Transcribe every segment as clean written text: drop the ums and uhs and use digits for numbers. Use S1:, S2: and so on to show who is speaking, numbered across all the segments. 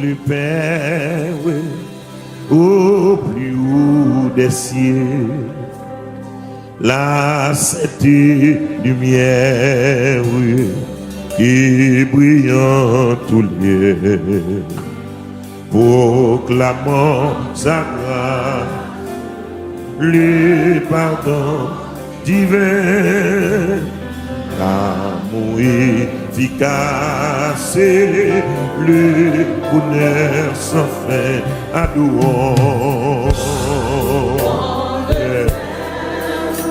S1: le Père, oui, au plus haut des cieux. La cette lumière, oui, qui brille en tout lieu, proclamant sa grâce, le pardon divin, l'amour efficace, le bonheur sans fin, adorons.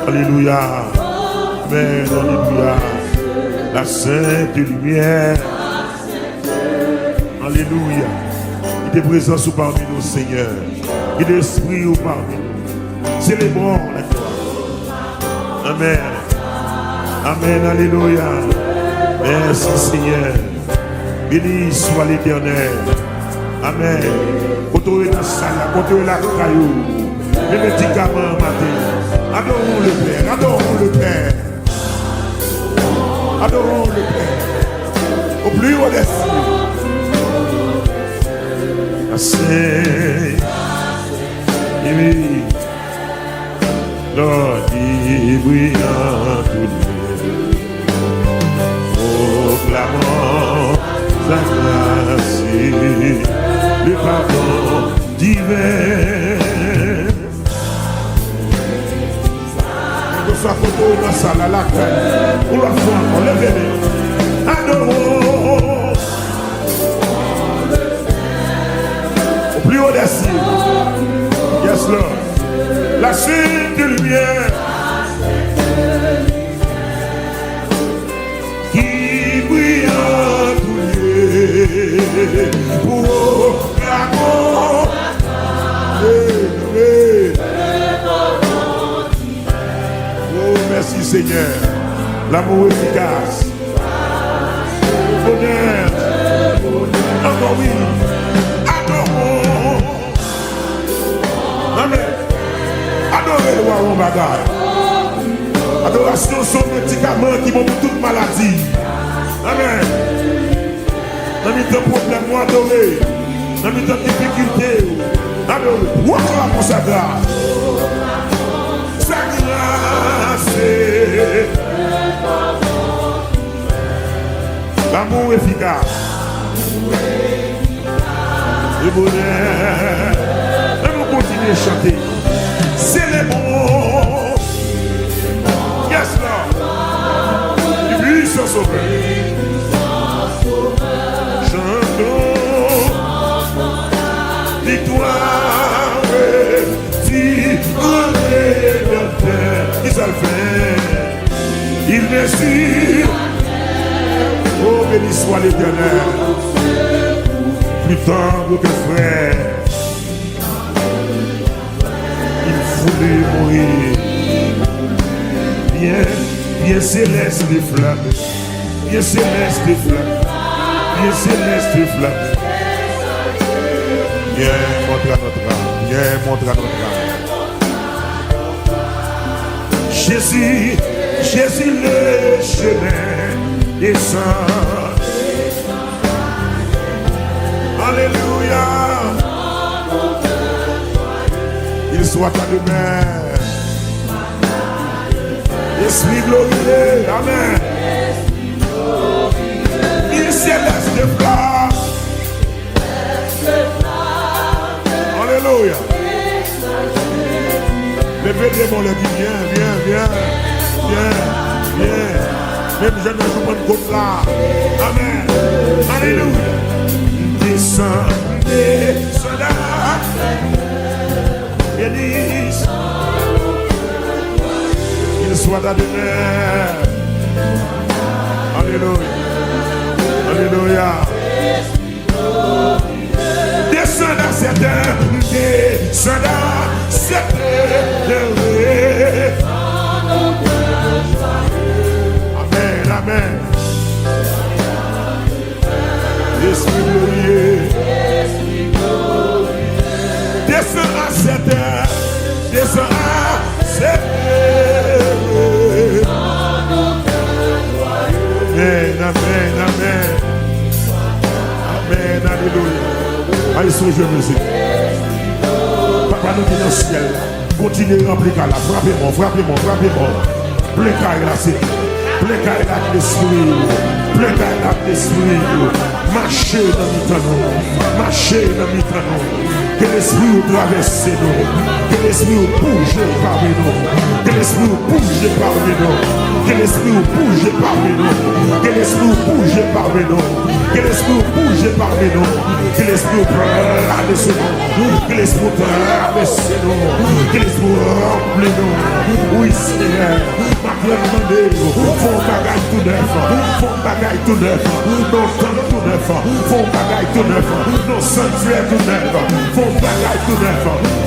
S1: Alléluia. Amen. Alléluia. La sainte lumière. Alléluia. Il est présent sous parmi nous, Seigneur. Il est l'esprit ou parmi nous. Célébrons la gloire. Amen. Amen. Alléluia. Merci, Seigneur. Béni soit l'Éternel. Amen. Quand on est dans la salle, quand on est là, les médicaments matin. Adorons le Père, adorons le Père. Adorons le Père. Au plus haut des cieux. Assez. Oui. Lord, il brille en tout lieu. Proclamons sa grâce, le pardon divin. Soit côté dans la salle à la caille, pour la foi, on lève adorons au plus haut des cieux. Yes, Lord. La sainte lumière qui brille en tout lieu pour l'amour. Merci Seigneur, l'amour efficace, bonheur, encore oui, adorons, amen, adorez le roi bagaille, adoration sont médicaments qui vont pour toute maladie, amen, dans les temps problèmes, nous adorer, dans les temps difficultés, adorer, proclamons sa grâce. L'amour efficace, le bonheur, et nous continuons à chanter. Célébrons, yes Lord, du puissant sauveur. Chantons, victoire, si on est dans terre, il s'en fait, il est sûr. Oh, béni soit l'Éternel, plus tendre que frère, il voulait mourir. Bien céleste des flammes, bien céleste des flammes, bien céleste des flammes. Viens montrer à notre âme, viens montrer à notre âme. Jésus, Jésus le chemin descend. Alléluia. Il soit à demain. Esprit glorieux. Amen. Il céleste de flamme. Alléluia. Levez des mots, les dit viens, viens, viens, viens, viens. Même je ne joue pas de côte là. Amen. Alléluia. Descends, descends, bénisse. Il soit à demain. Alléluia. Alléluia. Descends à cette heure. Descends à cette heure. Amen. Esprit glorieux, descends à cette heure, descends à cette heure. Amen, amen, amen. Amen, alléluia. son jeu musique. Papa nous qui est dans le ciel. Continuez à remplir là. Frappez-moi, frappez-moi, frappez-moi. Plein carré là, c'est. Plein carré là, l'esprit. Plein carré là, l'esprit. Marchez dans le temps. Marchez dans le temps. Que l'esprit vous traverse nous. Que l'esprit vous bouge parmi nous. Que l'esprit vous bouge parmi nous. Que l'esprit vous bouge parmi nous. Que l'esprit vous bouge parmi nous. Que l'esprit vous bouge parmi nous. Que l'esprit vous traverse nous. Que l'esprit vous traverse nous. Que l'esprit vous remplit nous. Oui, Seigneur. Ma bien demandé. Font bagaille tout neuf. Font bagaille tout neuf. Nos temps tout neuf. Font bagaille tout neuf. Nos sanctuaires tout neuf. Font bagaille tout neuf.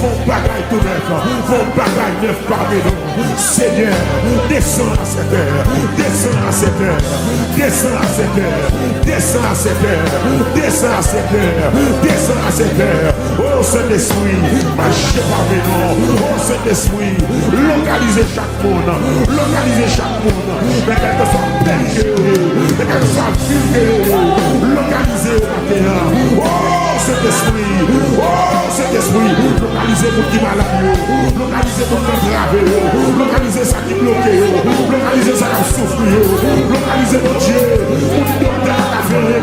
S1: Font bagaille tout neuf. Font bagaille neuf parmi nous. Seigneur, descends à cette heure. Descends à cette heure. Descends à cette heure. Descends à cette heure. Descends à cette heure. Descends à cette heure. Oh Saint-Esprit, marchez parmi nous. Oh Saint-Esprit, localisez chaque monde. Localisez chaque monde. Mais quel que soit péché, mais quel que soit vulgaire, localisez au matin. Oh Saint-Esprit, oh Saint-Esprit, localisez pour qui malade, localisez pour qui grave, localisez ça qui bloqué, localisez ça qui souffre, localisez mon Dieu, pour qui docteur a fait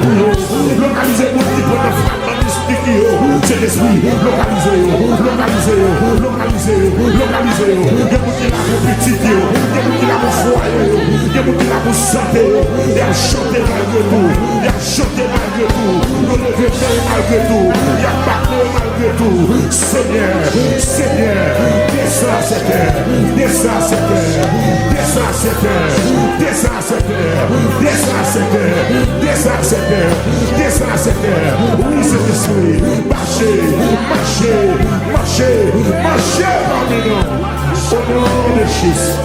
S1: localisez pour qui peut faire mystique, c'est l'esprit, localisez, localisez, localisez, localisez, il y a pour qui la petit, il y a pour qui la foyer, il y a pour qui la santé, il y a chanté malgré tout, il y a chanté malgré tout, il y a malgré tout, il y a parlé malgré tout. Seigneur, Seigneur, descends à cette heure, descends à cette heure, descends à cette heure, descends à cette heure, descends à cette heure, descends à cette heure, descends à cette heure. Oui, c'est esprit, marchez, marchez, marchez, marchez parmi nous, au nom de Jésus.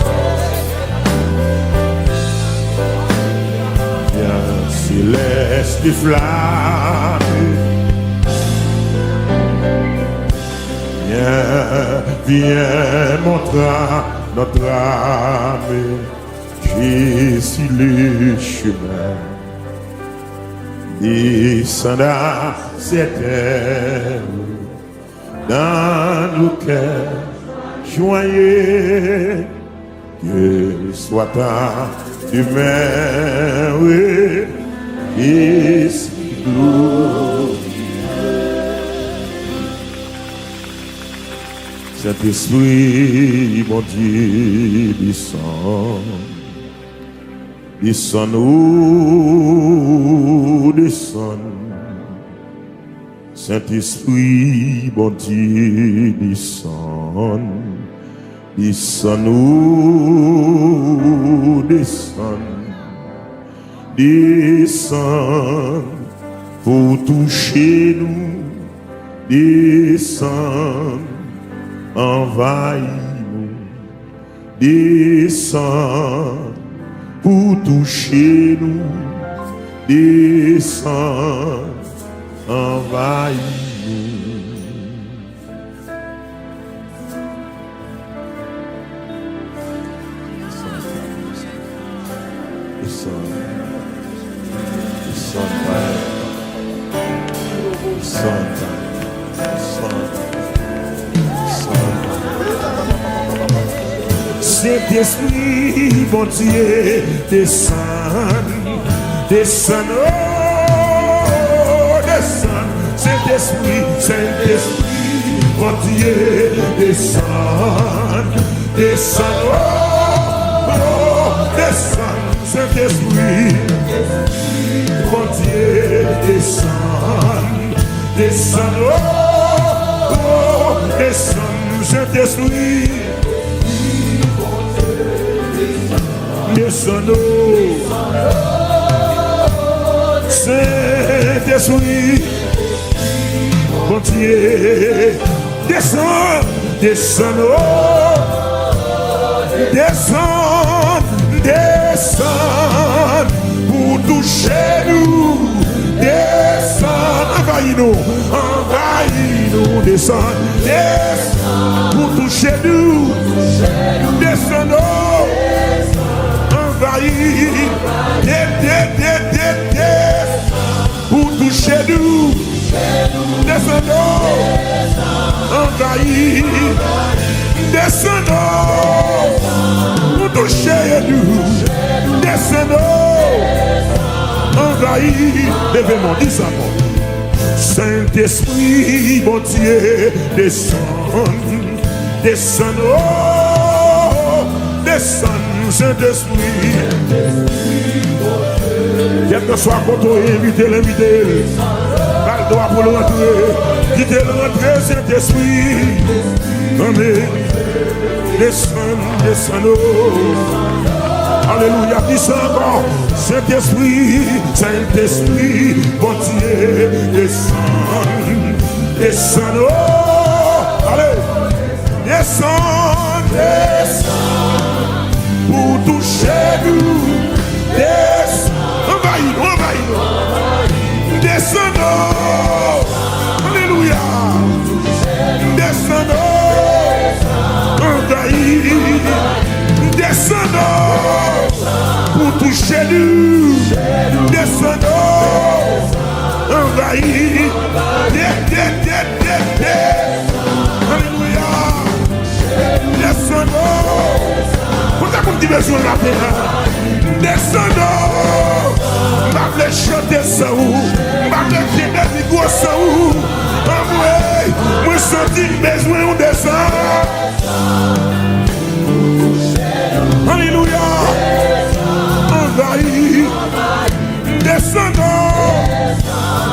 S1: Céleste des flammes, viens montrer notre âme, Jésus le chemin, descendra cette terre, dans nos cœurs joyeux, que soit ta demain, oui, et si glorieux. Saint-Esprit, mon Dieu, descend, descend nous, descend. Saint-Esprit, mon Dieu, descend, descend nous, descend. Descend pour toucher nous, descend, envahis-nous, descend pour toucher nous, descend, envahis-nous. Saint-Esprit, bon Dieu, descend, descend, oh, descend. Saint-Esprit, Saint-Esprit, bon Dieu, descend, descend, oh, descend. Saint-Esprit, bon Dieu, descend, descend, oh, descend. Saint-Esprit, descends-nous, Saint-Esprit, bon Dieu, descends, descends-nous, descends, descends, pour toucher nous, descends, envahis-nous, descends, descends, pour toucher nous, descends-nous. Pour toucher nous, descendons, envahis, descendons, pour toucher nous, descendons, envahis, levez-moi, dis ça moi. Saint-Esprit, mon Dieu, descend, descend, oh, descend, Saint-Esprit. Quel que soit quand on invite l'invité, pas le droit pour le rentrer, quittez le rentrer, Saint-Esprit. Amen. Descend, descend, oh. Alléluia, dis ça encore. Saint-Esprit, Saint-Esprit, bon Dieu, descend, descend, oh. Allez, descend, descend, pour toucher nous, descend, envahis, descendons, alléluia, descendons, envahis, descendons, pour toucher nous, descendons, envahis, alléluia, descendons, pour ta comme dimension de la terre, descendons, m'a fait chanter ça ou, m'a fait chanter des gros ça ou, moi senti besoin on descend, alléluia, envahis, descendons,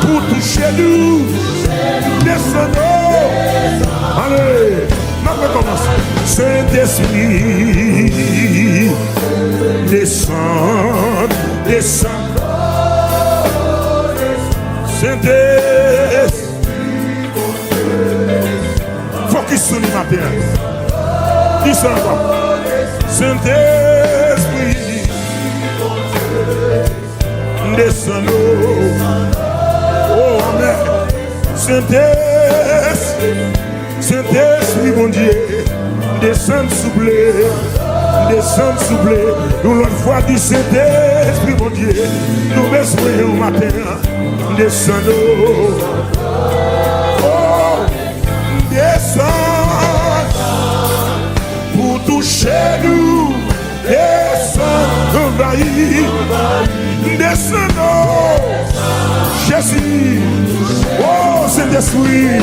S1: pour toucher nous, descendons, allez, m'a fait commencer, Saint-Esprit, descend, descend, Saint-Esprit, focus sur le matin, dis ça encore, Saint-Esprit, descend, oh amen, Saint-Esprit, Saint-Esprit, mon Dieu, descend souple, descend souple, nous l'autre fois dit Saint-Esprit, mon Dieu, nous besoin au matin, descendons, oh, descend, pour toucher nous, descend, envahis, descendons, Jésus, oh, Saint-Esprit,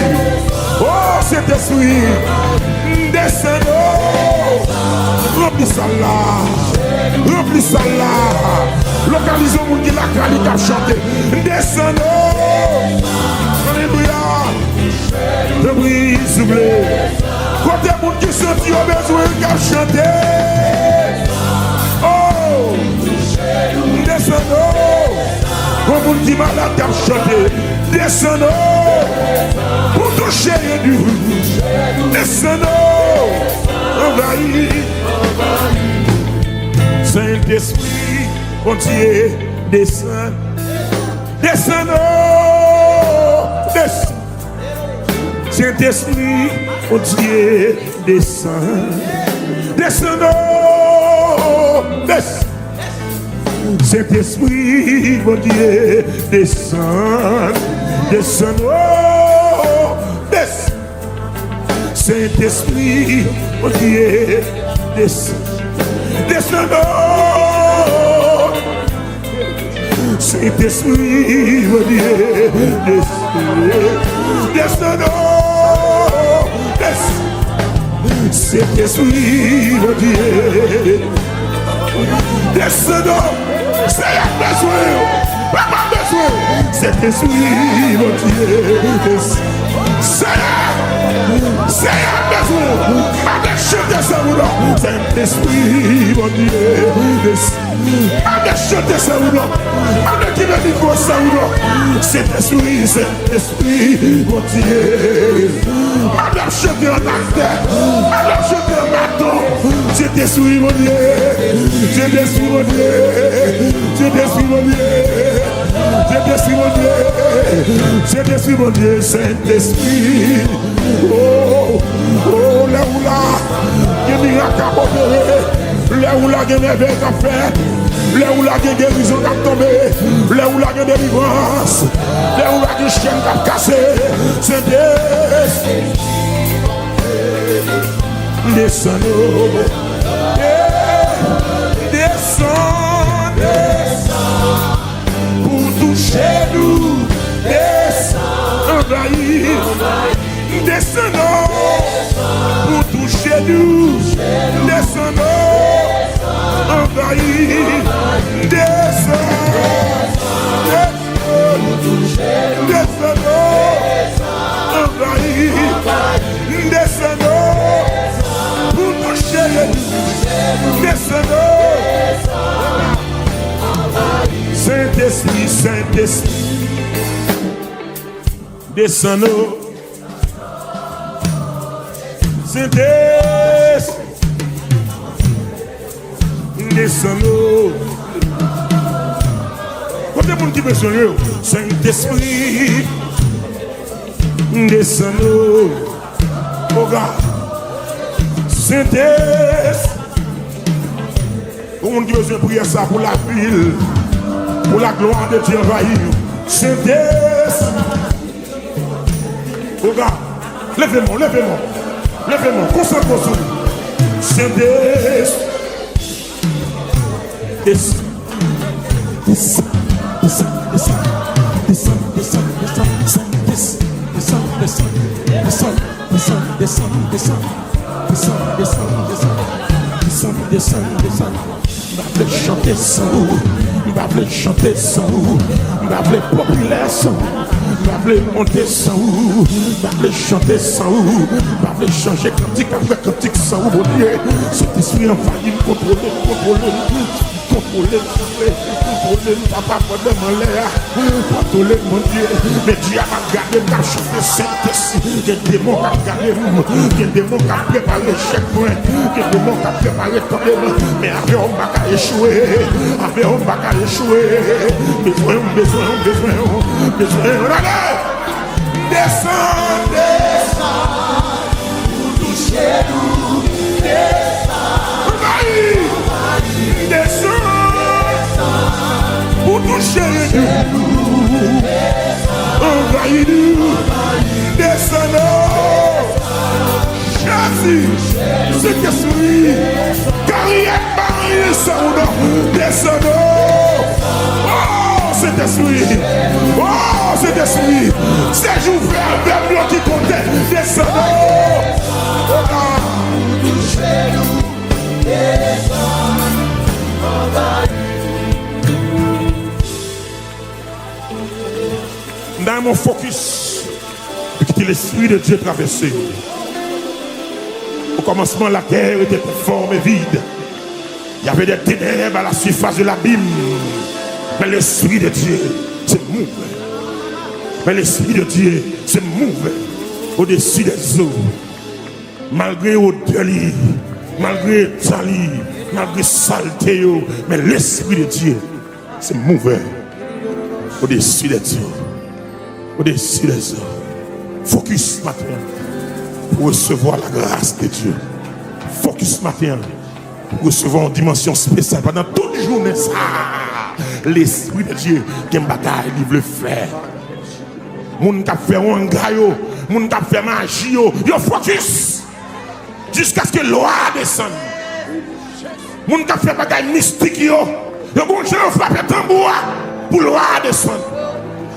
S1: oh, Saint-Esprit, descendons, remplis ça là, remplis ça là, localisons mon qui la qualité à chanter, descendons, alléluia, de bruit soufflé, côté mon qui sentit au besoin qu'à chanter, oh, descendons, pour mon qui malade qu'à chanter, descendons, pour toucher nous, descendons, envahis, Saint-Esprit, mon Dieu, descend, descendons, descend, Saint-Esprit, mon Dieu, descend, descendons, descend, Saint-Esprit, mon Dieu, descend, descendons, descend, Saint-Esprit, mon Dieu, descend, descendons, Saint-Esprit, mon Dieu, descendons, Saint-Esprit, mon Dieu, descendons, c'est la besoin, pas besoin, Saint-Esprit, mon Dieu, c'est la besoin, pas de chanter ça ou non, Saint-Esprit, mon Dieu, pas de chanter ça ou non, pas de tirer du corps ça ou non, Saint-Esprit, Saint-Esprit, mon Dieu, pas de chanter en acteur, pas de chanter en bâton, Saint-Esprit, mon Dieu, Saint-Esprit, mon Dieu, Saint-Esprit, mon Dieu, Saint-Esprit, mon Dieu, Saint-Esprit, mon Dieu, Saint-Esprit, oh, oh, là où là, il y a miracle à opérer, là où là, il y a merveille à faire, Là où la guérison a tombé, là où la délivrance, là où la chaîne a cassé, Saint-Esprit, descends-nous, descends, pour toucher nous, descends, envahir, descends, pour toucher nous, descends, envahir, descends, descends, envahir, descends, pour toucher nous, descends. Saint-Esprit, Saint-Esprit, descends-nous. Saint-Esprit, descends-nous. Côté monde qui besoin de Saint-Esprit, descends-nous. Oh God, Saint-Esprit, pour monde qui besoin de prier ça pour la ville. Pour la gloire de Dieu envahir. Saint-Esprit. Regarde. Levez-moi, levez-moi. Levez-moi. Concentrez-vous sur lui. Saint-Esprit. Descends. Descends. Descends. Descends. Descends. Descends. Descends. Descends. Descends. Descends. Descends. Descends. Descends. Descends. Descends. Descends. Descends. Je vais chanter sans vous. Je vais chanter sans vous. Je vais populaire sans vous. Je vais monter sans vous. Je vais chanter sans vous. Je vais changer cantique après cantique sans vous. Mon Dieu, cet esprit envahi, contrôler, papa, mon l'air, contrôler mon Dieu. Mais Dieu a regardé, m'a chanté Saint-Esprit. Il y a des démons qui ont regardé, il y a des démons qui ont préparé le checkpoint, il y a des démons qui ont préparé quand même. Mais après, on va échouer. Après, on va échouer. Besoin. Regardez! Descends, pour toucher nous. Descends, pour toucher nous. Envahis-nous. Descends-nous. Jésus, Saint-Esprit, carrière, barrière, sans nom. Descends-nous. Oh, Saint-Esprit. Oh, Saint-Esprit. Séjour vers nous qui comptait. Descends-nous. Touchez-nous. Dans mon focus, quitter l'esprit de Dieu traversé. Au commencement, la terre était forme et vide. Il y avait des ténèbres à la surface de l'abîme. Mais l'esprit de Dieu se mouve. Mais l'esprit de Dieu se mouve au-dessus des eaux. Malgré odeur, malgré tali, malgré saleté, mais l'esprit de Dieu se mouve au-dessus des eaux. Au-dessus des eaux. Focus matin pour recevoir la grâce de Dieu. Focus matin pour recevoir une dimension spéciale pendant toute la journée. L'esprit de Dieu qui est une bataille, il veut faire. Moun qui fait un gaillot, moun qui fait magie, yo focus jusqu'à ce que l'eau descende. Moun qui fait bagaille mystique, yo bon Dieu frappe tambour pour l'eau descendre.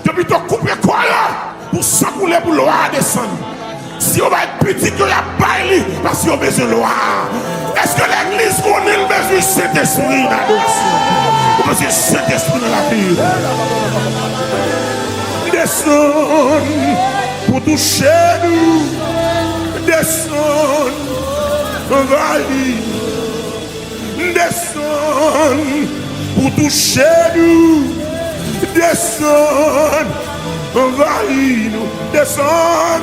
S1: Je vais plutôt couper quoi pour s'accouler pour l'eau descendre. Si on va être petit, il y a pas parce qu'on a besoin de l'eau. Est-ce que l'église connaît le besoin de Saint-Esprit dans l'adoration? On a besoin de Saint-Esprit dans la vie. Descends pour toucher nous. Descends, envahis. Descends pour toucher nous. Descends, envahis nous. Descends.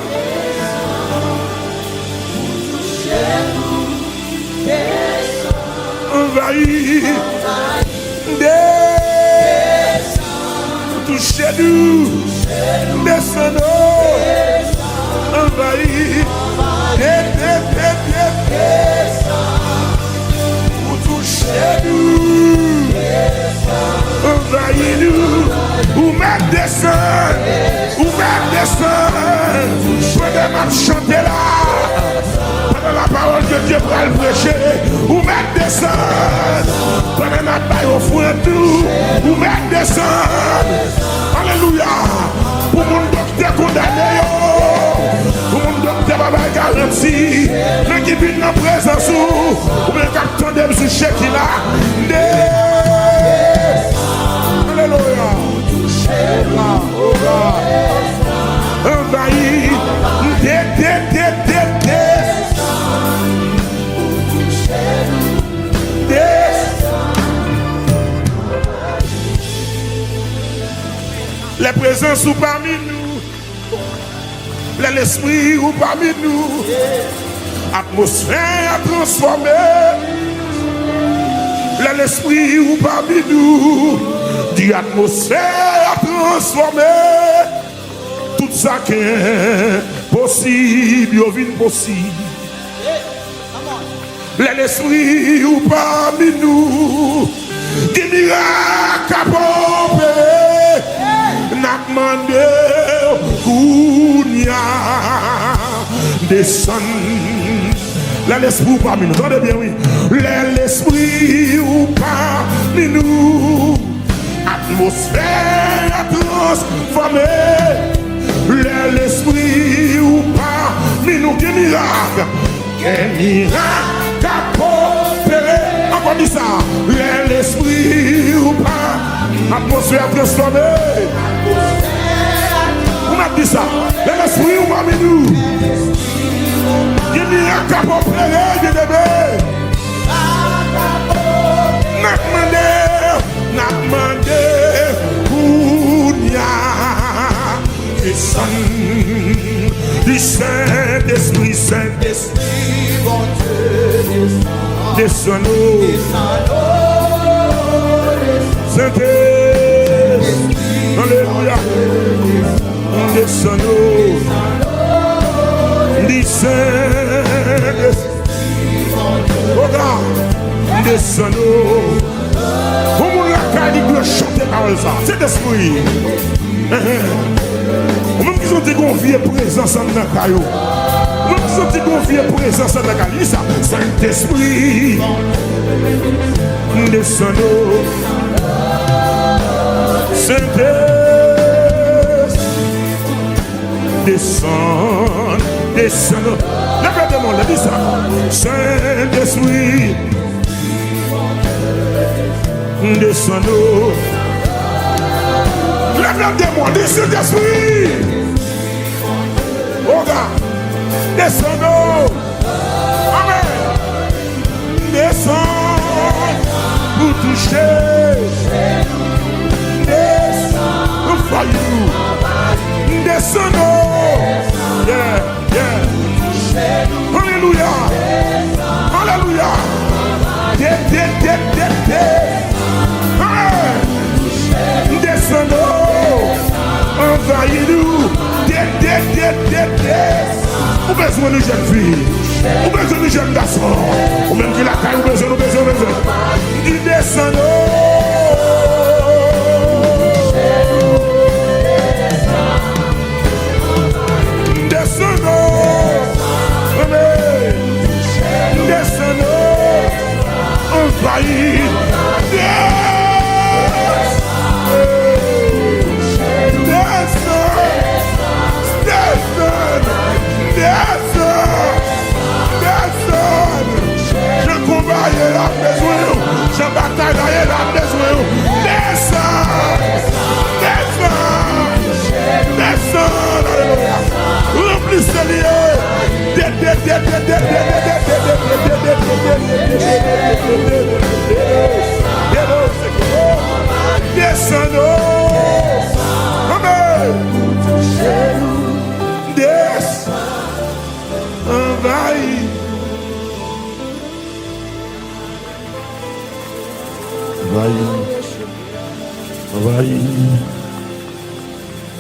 S1: Envahis. Touchez-nous. Descends-nous. Envahis. Touchez-nous. you. Ou même descend. Ou même descend. Prenez ma chanter là. Pendant la parole que Dieu va le prêcher. Ou même descend. Prenez ma taille au fond de tout. Ou même descend. Alléluia. Pour mon docteur condamné. Pour mon docteur va garanti. Mais qui vient en présence ou bien quand on sur chèque là. Alléluia. Envahi. Les présences sont parmi nous. L'esprit ou parmi nous. Atmosphère à transformer. L'esprit ou parmi nous. Die atmosphère à transformer. Tout ça qui est possible, il vient possible. L'esprit ou parmi nous. Des miracles à opérer. N'a demandé Kounia descend. L'esprit ou parmi nous. Entendez bien, oui. L'esprit ou parmi nous. Atmosphère transformée. L'esprit ou parmi nous. Quel miracle. Quel miracle à opérer. Encore dit ça. L'esprit ou pas. Atmosphère transformée. On a dit ça. L'esprit ou parmi nous. Quel miracle à opérer. Bien aimé. N'a demandé Kounia descend du Saint-Esprit, Saint-Esprit, bon Dieu, descend Saint-Esprit, alléluia, descend du Saint-Esprit, regarde, descend. Comment la caille doit chanter par ça? C'est l'esprit. Même qui sont confiés présence en la caille. Même qui sont confiés présence en la caille. Ça, Saint-Esprit. Descendons. Saint-Esprit. Descend. Descendons. Lève-moi, dis ça. Saint-Esprit. Descendons. Lève-moi, dis Saint-Esprit. Oh gars, descendons. Amen. Descends pour toucher. Descends for you. Descendons. Yeah, yeah. Alléluia. Alléluia. Descendons, envahis-nous. Ou besoin de jeunes filles, ou besoin de jeunes garçons, ou même qui la caille, ou besoin. Descendons. Envahis. Je combat, il a besoin. Je bataille, il a besoin. Descends. Remplissez lié. Descendons. Amen. Descends. Envahis.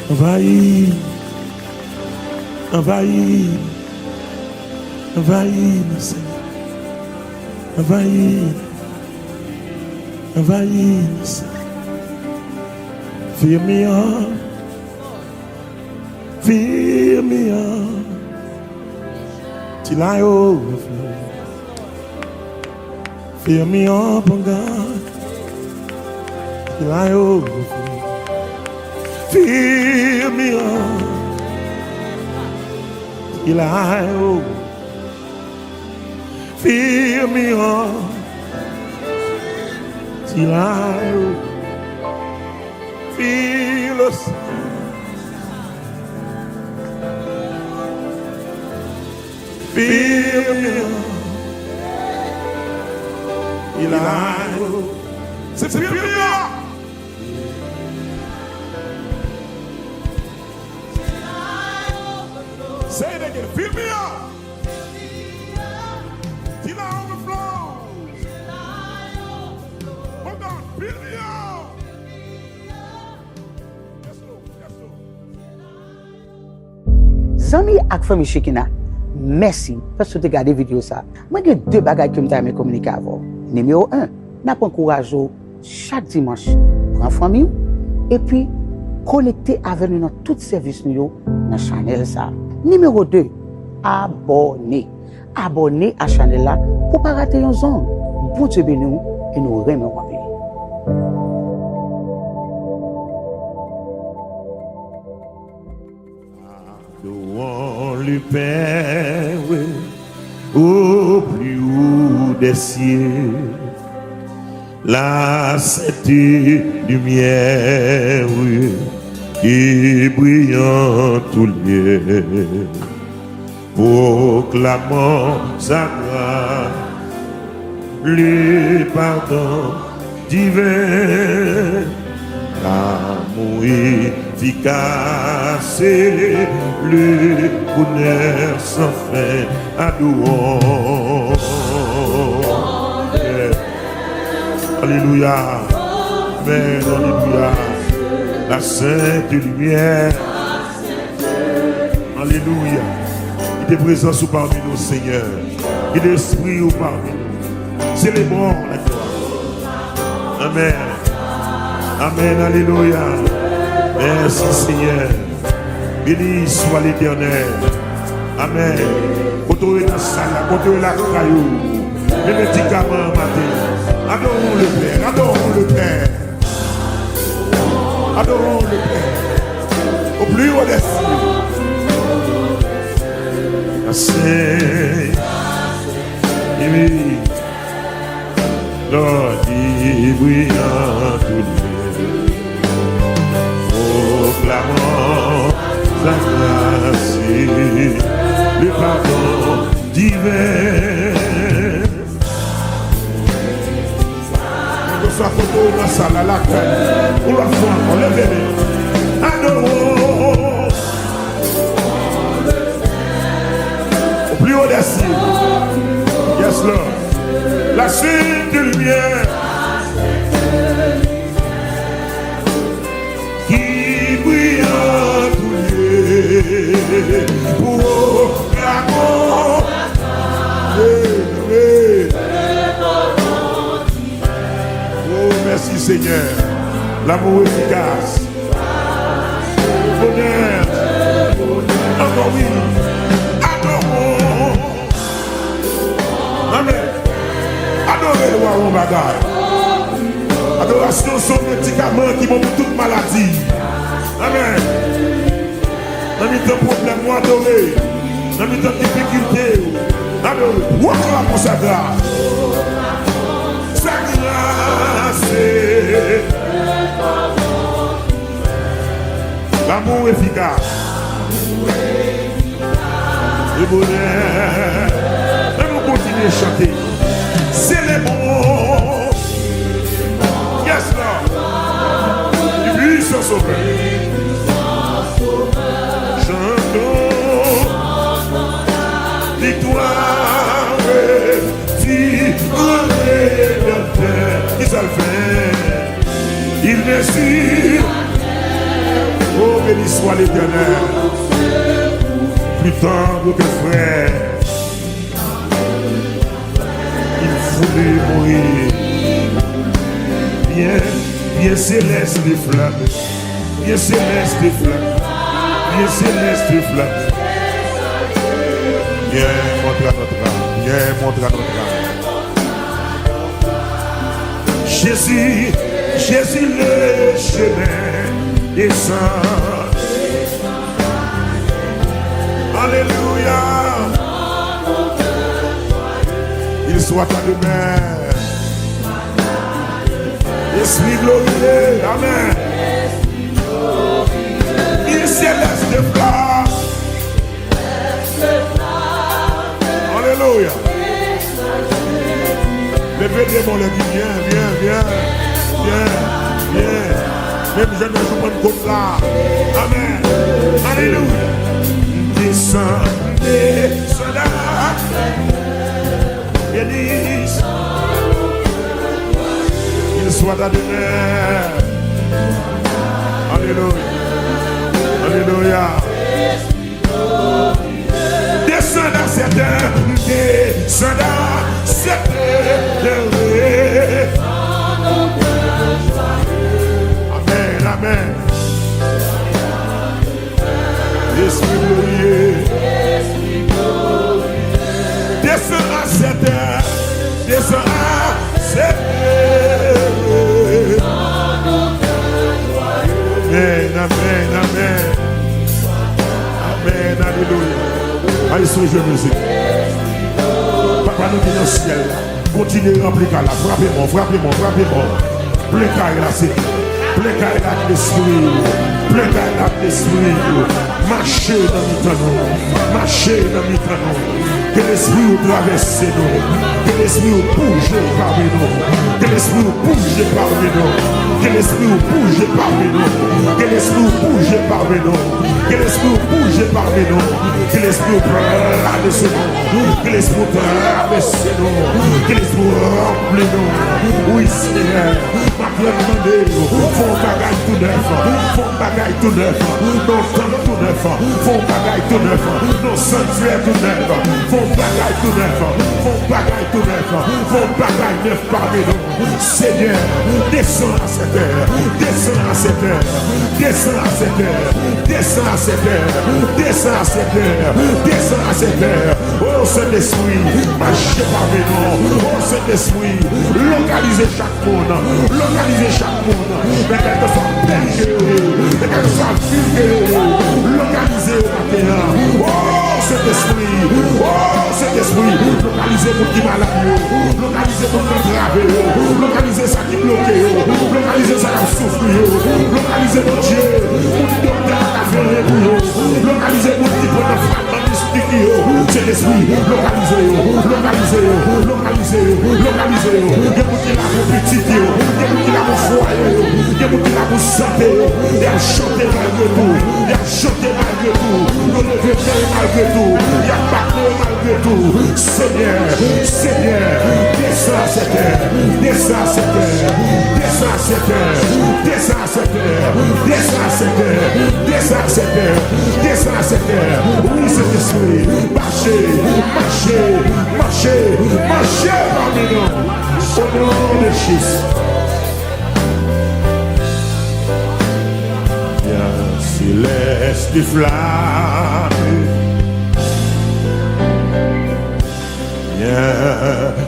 S1: Envahis. Envahis, Seigneur. Envahis, Seigneur. Fill me up. Fill me up. Till I overflow. Fill me up, oh God. Till I overflow. Fill me up. Till I overflow. Fill me up. Till I overflow. Fill us. Fill me up. Till I overflow. C'est fill me up. Say it again. Fill me up. Till I overflow. Hold on. Fill me up. Yes, Lord. Yes, Lord.
S2: Zami ak fami Shekina, merci parce que tu as regardé la vidéo ça. Moi j'ai deux bagages que je communiquer avec. Numéro 1, n'a pas encouragé chaque dimanche prendre famille et puis connecter avec nous dans tout service nous dans la chaîne ça. Numéro 2, abonnez. Abonnez à la chaîne là pour pas rater une zone. Bon Dieu béni nous et nous remercions.
S1: Adorons le Père, oui, au plus haut des cieux, la sainte lumière, oui, qui brille en tout lieu, proclamant sa grâce, le pardon divin, l'amour efficace, le bonheur sans fin, adorons. Alléluia, Amen, alléluia, la sainte lumière, alléluia, il est présent sous parmi nous, Seigneur, il est l'esprit ou parmi nous, célébrons la gloire, Amen, Amen, alléluia, merci Seigneur, béni soit l'Éternel, Amen, quand on est dans la salle, quand on est la caillou, les médicaments matin, adorons le Père, adorons le Père, adorons le Père, au plus haut des cieux. La Sainte, oui, Lord, il brille en tout lieu, proclamant sa grâce, le pardon divin. Soit côté dans la salle, à la caille, pour la foi, on le bébé. Adorons au plus haut des cieux. Yes, Lord. La sainte lumière qui brille en tout lieu pour l'amour. Merci Seigneur, l'amour efficace, bonheur, encore oui, adorons, Amen, adorez le roi mon bagage, adoration sont médicaments qui vont pour toute maladie, Amen, dans mes temps problème, nous adorer, dans mes temps difficulté, adorez, voilà pour sa grâce. L'amour efficace, le bonheur, et nous continuons à chanter. Célébrons, yes Lord, du puissant sauveur. Chantons, victoire, il s'en fait, il n'est sûr. Oh, béni soit l'Éternel, plus tendre que frère, il voulait mourir, bien céleste les flammes, Lumière céleste flamme. Lumière céleste flamme. Viens, montre à notre âme. Viens, montre à notre âme. Jésus, Jésus le chemin des saints. Alléluia. Il soit à demain. Esprit glorieux. Amen. Il céleste de flamme. Alléluia. Levez les mains, les viens, viens, viens, viens, viens. Même je ne joue pas de côte là. Amen. Alléluia. Descends, descends là. Bénisse. Il soit à demain. Alléluia. Alléluia. Descends dans cette terre. Descends dans cette terre. Amen, amen. Esprit glorieux. Descends à cette terre. Descends à cette terre. Amen, amen, amen. Amen, alléluia. Allez, sur le jeu musique. Papa, nous qui dans le ciel, continuez à remplir là. Frappez-moi, frappez-moi, frappez-moi. Plein carré là, c'est. Plein carré là, l'esprit. Plein carré là, l'esprit. Marchez dans le temps. Marchez dans le temps. Que l'esprit vous traverse nous. Que l'esprit vous bouge parmi nous. Que l'esprit vous bouge parmi nous. Que l'esprit vous bouge parmi nous. Que l'esprit vous bouge parmi nous. Que l'esprit vous bouge parmi nous. Que l'esprit vous traverse nous. Que l'esprit vous traverse nous. Que l'esprit vous remplit nous. Oui, Seigneur. Ma vie demandé, font bagaille tout neuf. Font bagaille tout neuf. Nos temps tout neuf. Font bagaille tout neuf. Nos sanctuaires tout neuf. Font bagaille tout neuf. Font bagaille tout neuf. Font bagaille neuf parmi nous. Seigneur, descends à cette terre. Descends à cette terre. Descends à cette terre. Descends à cette terre. Descends à cette terre. Descends à cette terre. Oh Saint-Esprit, marchez parmi nous. Oh Saint-Esprit, localisez chaque monde. Localisez chaque monde. Mais quel que soit périlleux, mais quel que soit vulgaire, localisez au matin. Oh Saint-Esprit, oh Saint-Esprit, localisez pour qui malade, localisez pour qui grave, localisez ça qui bloque, localisez ça qui souffre, localisez mon Dieu, pour qui docteur a fait localisez pour qui pour la femme mystique, c'est l'esprit, localisez, localisez, localisez, localisez, il y a pour qui la petit, il y a pour qui la foyer, il y a pour qui la santé, il y a chanté malgré tout, il y a chanté malgré tout, nous lever malgré tout, il y a battu malgré tout. Seigneur, Seigneur, descends à cette terre, descends à cette terre, descends à cette terre, descends à cette terre, descends à cette terre, descends à cette terre, descends à cette terre. Oui, cet esprit, marchez, marchez, marchez, marchez parmi nous, au nom de Jésus. Céleste des flammes,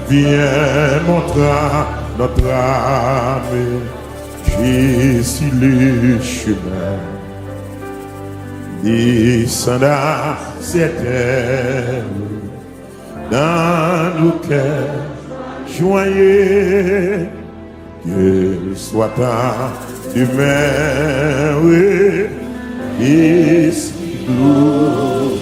S1: viens montrer notre âme, Jésus le chemin, descend à cette terre, dans nos cœurs joyeux, que soit ta demain, oui, et si glorieux.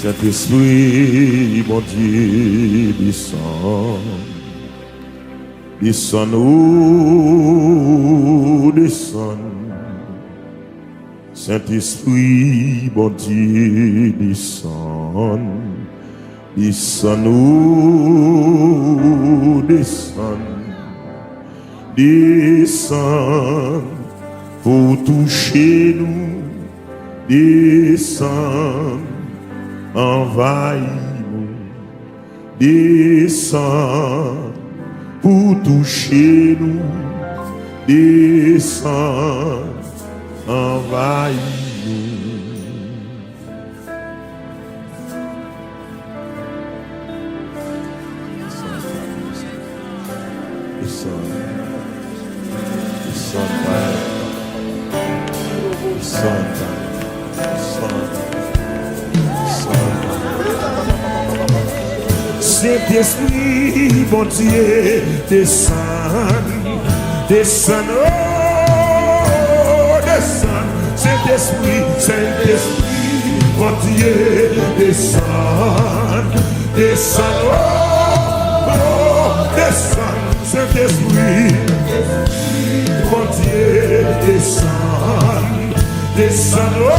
S1: Saint-Esprit, mon Dieu, descend, descend, nous, descend. Saint-Esprit, mon Dieu, descend, descend, nous, descend. Descends pour toucher nous, descends, envahis-nous, descends pour toucher nous, descend, envahit nous. Saint-Esprit, bon Dieu, descend, descend, oh, descend. Saint-Esprit, Saint-Esprit, bon Dieu, descend, descend, oh, descend. Saint-Esprit, bon Dieu, descend, descend, oh,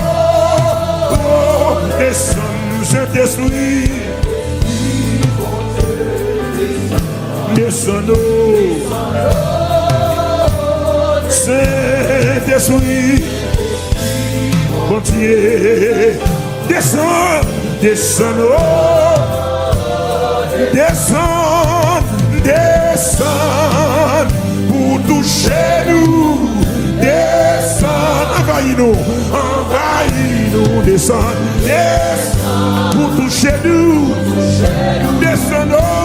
S1: descend. Saint-Esprit, descendons, Saint-Esprit, bon Dieu, descend, descendons, descend, descend, pour toucher nous, descend, envahis-nous, descend, descend, pour toucher nous, descendons.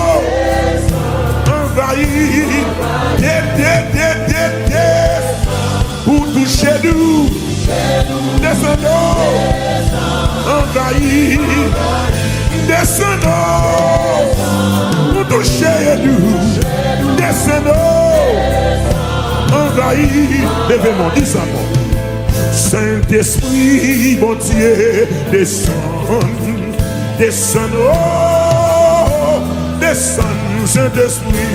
S1: Pour toucher nous, descendons, envahis, descendons, pour toucher nous, descendons, envahis, levez-moi, dis ça moi. Saint-Esprit, bon Dieu, descend, descendons, descend. Saint-Esprit,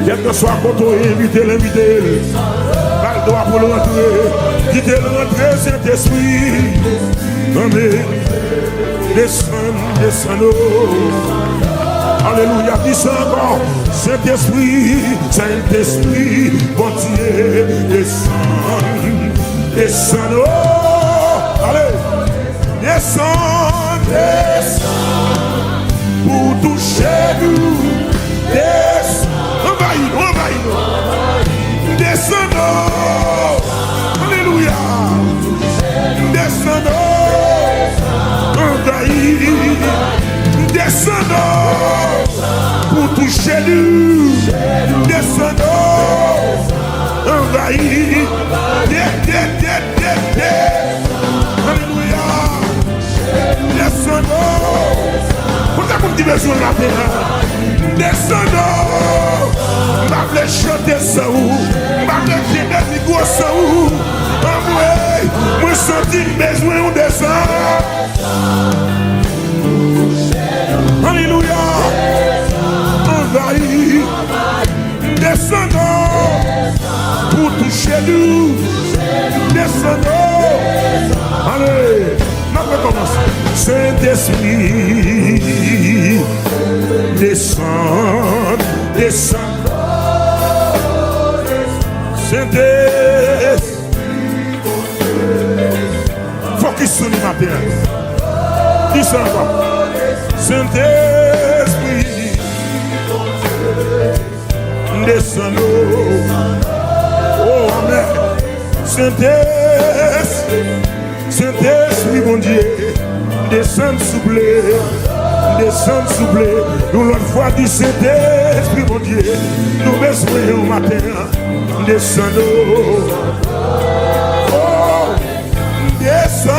S1: quel que soit quand on invite l'invité, pas le droit pour le rentrer, quittez le rentrer, Saint-Esprit, amen, descend, descend, alléluia, dis ça encore, Saint-Esprit, Saint-Esprit, bon Dieu, descend, descend, allez, descend, descend. Pour toucher nous, envahis-nous, descendons, alléluia, descendons, envahis, descendons, pour toucher nous, descendons, envahis, alléluia, descendons. Pour qui besoin de la terre, descendons, m'a fait chanter ça ou, m'a fait dire des micros ça ou, moi senti besoin de descendre. Alléluia, envahis, descendons, pour toucher nous, descendons, allez. Saint-Esprit, descend, descend. Saint-Esprit, faut qu'il sonne ma terre. Dis ça encore. Saint-Esprit, descend. Oh, amen. Saint-Esprit, Saint-Esprit, mon Dieu, descend soufflé, descend soufflé. Nous l'autre fois dit Saint-Esprit, mon Dieu, nous besoin au matin, descendons. Oh, descend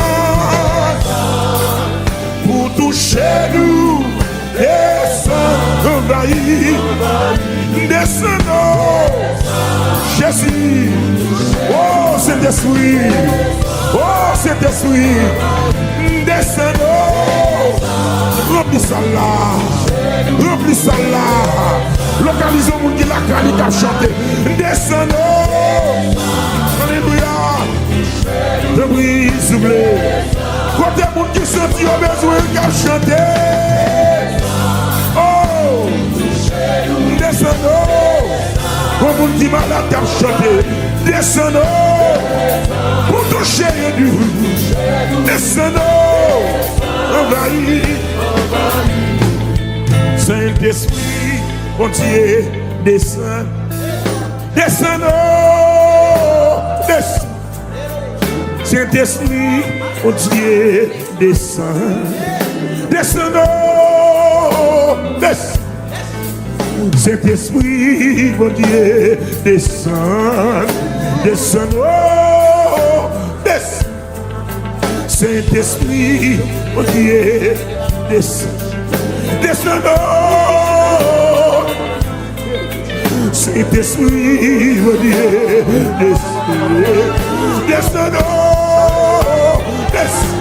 S1: pour toucher nous, descend, envahis, descendons. Jésus, oh, Saint-Esprit. Oh, Saint-Esprit, descendons, remplis ça là, remplis ça là, localisons mon qui la calique a chanté, descendons, alléluia, de bruit soufflé, côté mon qui sentit au besoin qui a chanté, oh, descendons, comme mon qui malade qui a chanté, descendons. Pour toucher nous, descendons, envahis, Saint-Esprit, Bon Dieu, descend. Descend, oh, descend. Saint-Esprit, bon Dieu, descend. Descend, oh, descend. Saint-Esprit, mon Dieu, descend. Descend, oh, descend. Saint-Esprit, mon Dieu, descend. Descend, oh. Saint-Esprit, mon Dieu, descend. Descend, oh. Descend.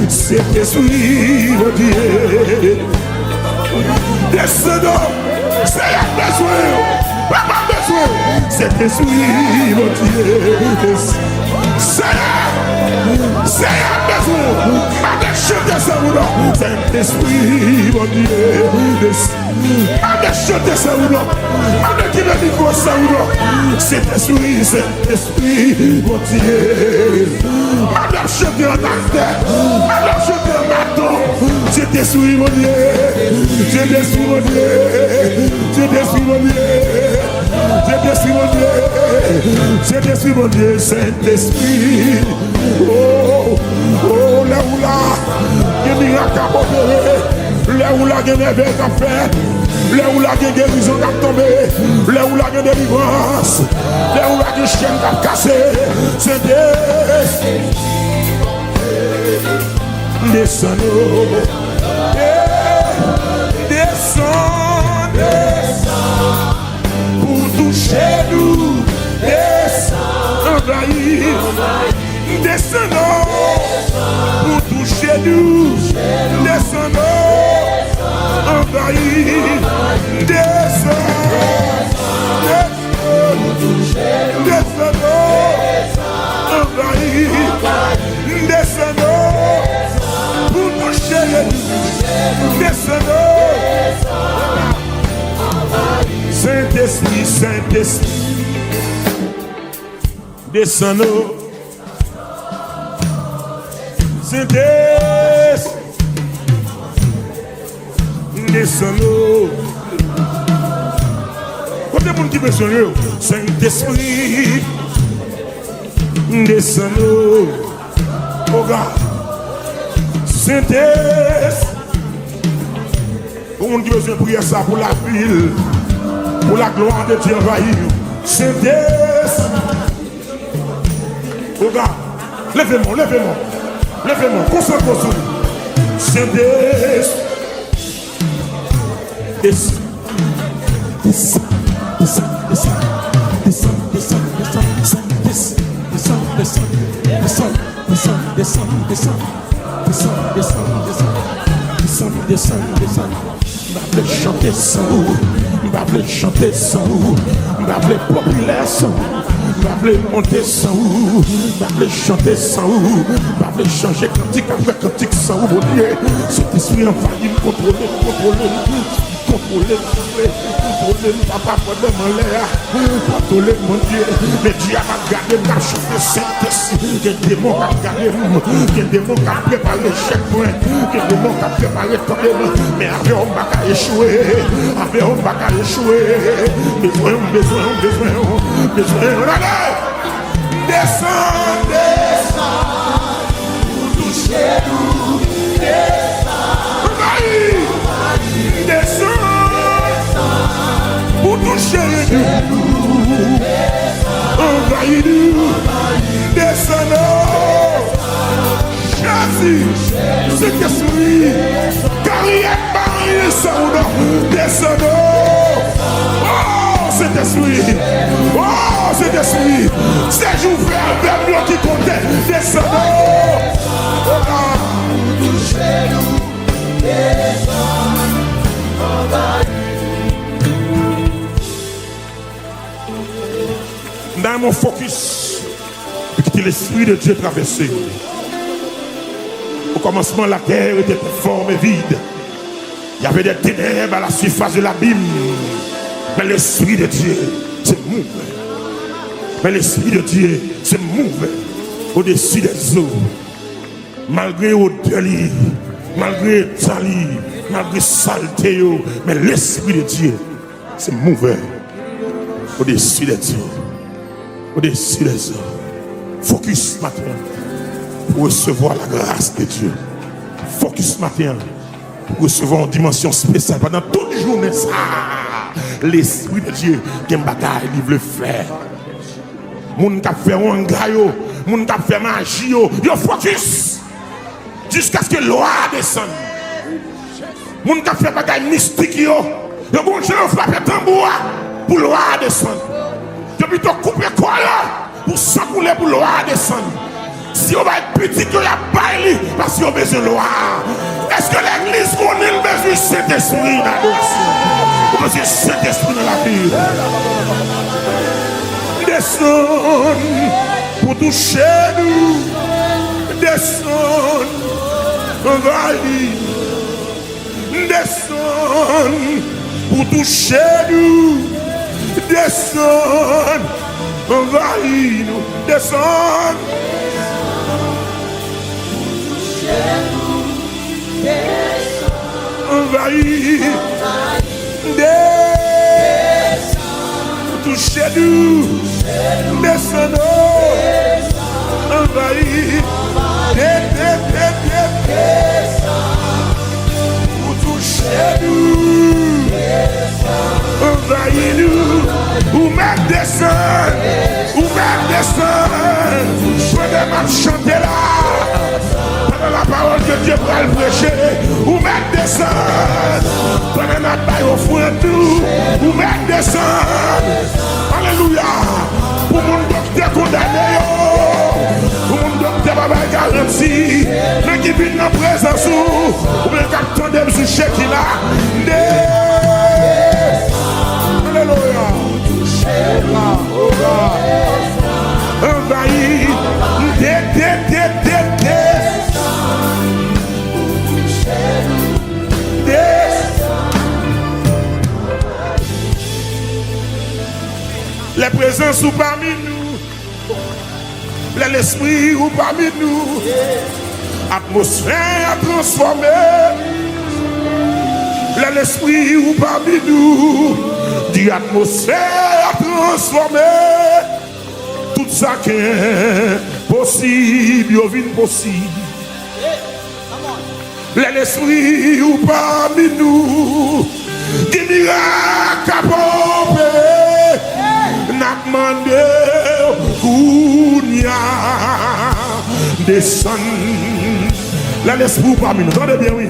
S1: Saint-Esprit, mon Dieu, descend, oh. C'est un besoin, pas besoin. Saint-Esprit, mon Dieu, c'est un besoin. Pas de chanter ça ou non. Saint-Esprit, mon Dieu, pas de chanter ça ou non. Pas de dire niveau ça ou non. Saint-Esprit, Saint-Esprit, mon Dieu. Pas de chanter en acteur, pas de chanter en bâton. Saint-Esprit, mon Dieu, Saint-Esprit, mon Dieu. Saint-Esprit, mon Dieu, Saint-Esprit, mon Dieu, Saint-Esprit, mon Dieu, Saint-Esprit. Oh, oh, là où là, il y a des miracles à opérer, là où là, il y a des merveilles à faire, là où là, il y a des guérisons à tomber, là où là, il y a des délivrances, là où là, il y a des chaînes à casser. Saint-Esprit, descends-nous, descends, pour toucher nous, descends, envahir, descendons, pour toucher nous, descendons, envahir, descends, descendons, envahir, descendons, pour toucher nous, descendons. Saint-Esprit, Saint-Esprit, descends-nous. Saint-Esprit, descends-nous. Combien de monde qui besoin de Saint-Esprit, descends-nous. Oh God, Saint-Esprit. Combien de monde qui besoin de prier ça pour la ville? Pour la gloire de Dieu envahir. Saint-Esprit. Regarde, levez-moi, levez-moi, levez-moi, concentrez-vous sur lui. Saint-Esprit. Descends, descends, descends, descends, descends, descends, descends, descends, descends, descends, descends, descends, descends, descends, descends, descends, descends, descends. Je vais chanter sans vous, je vais chanter sans vous, je vais populaire sans vous, je vais monter sans vous, je vais chanter sans vous, je vais changer cantique avec cantique sans vous, mon Dieu. Cet esprit envahit, contrôler, papa, mon l'air, contrôler mon Dieu, mais Dieu a regardé ma chanter Saint-Esprit, que des démons a regardé, que des démons a préparé checkpoint, que des démons a préparé tombement, mais avec on va échouer, avec on va échouer, besoin, allez, descends, pour toucher nous, descends, pour toucher nous, envahis-nous, descendons, Jésus, cet esprit, carrière, barrière, saoudant, descendons, oh, cet esprit, séjour vers blanc qui comptait, descendons, toucher nous, descendons, dans mon focus, quitter l'esprit de Dieu traversé. Au commencement, la terre était forme et vide. Il y avait des ténèbres à la surface de l'abîme. Mais l'esprit de Dieu se mouve. Mais l'esprit de Dieu se mouve au-dessus des eaux. Malgré Odeli, malgré Tali, malgré saleté, mais l'Esprit de Dieu, c'est mauvais. Au-dessus des dieux. Au-dessus des hommes. Focus matin pour recevoir la grâce de Dieu. Focus matin pour recevoir une dimension spéciale. Pendant toute la journée, ça, l'Esprit de Dieu, qui est bataille, il veut faire. Moun qui fait un gaillot, moun qui fait magie, yo focus jusqu'à ce que l'eau descende. Moun qui fait bagaille mystique, yo bon Dieu frappe tambour pour l'eau descendre. Yo plutôt couper quoi là pour s'encouler pour l'eau descendre. Si on va être petit, il y a bailli parce qu'on a besoin de l'eau. Est-ce que l'église connaît le besoin de Saint-Esprit dans le besoin de Saint-Esprit dans la vie? Descends pour toucher nous. Descends, envahis. Descends pour toucher nous. Descends, envahis nous. Descends. Envahis. Touchez-nous, descendons, envahis, touchez-nous, envahis-nous, ou même descend, prenez ma chanter là, pendant la parole que Dieu va le prêcher, ou même descend, prenez notre bail au fond de nous, ou même descend. Alléluia. Pour mon docteur condamné, pour mon docteur baba garanti, mais qui vient dans la présence, ou bien qui attendent sur chèque là. Alléluia. Envahis. Les présences sont parmi nous. L'esprit ou parmi nous. Atmosphère transformée. L'esprit ou parmi nous. Die atmosphère transformée. Tout ça qui est possible, il vient possible. L'esprit ou parmi nous. Qui miracle à pomper. N'a demandé Kounia descend. L'esprit ou parmi nous. Entendez bien, oui.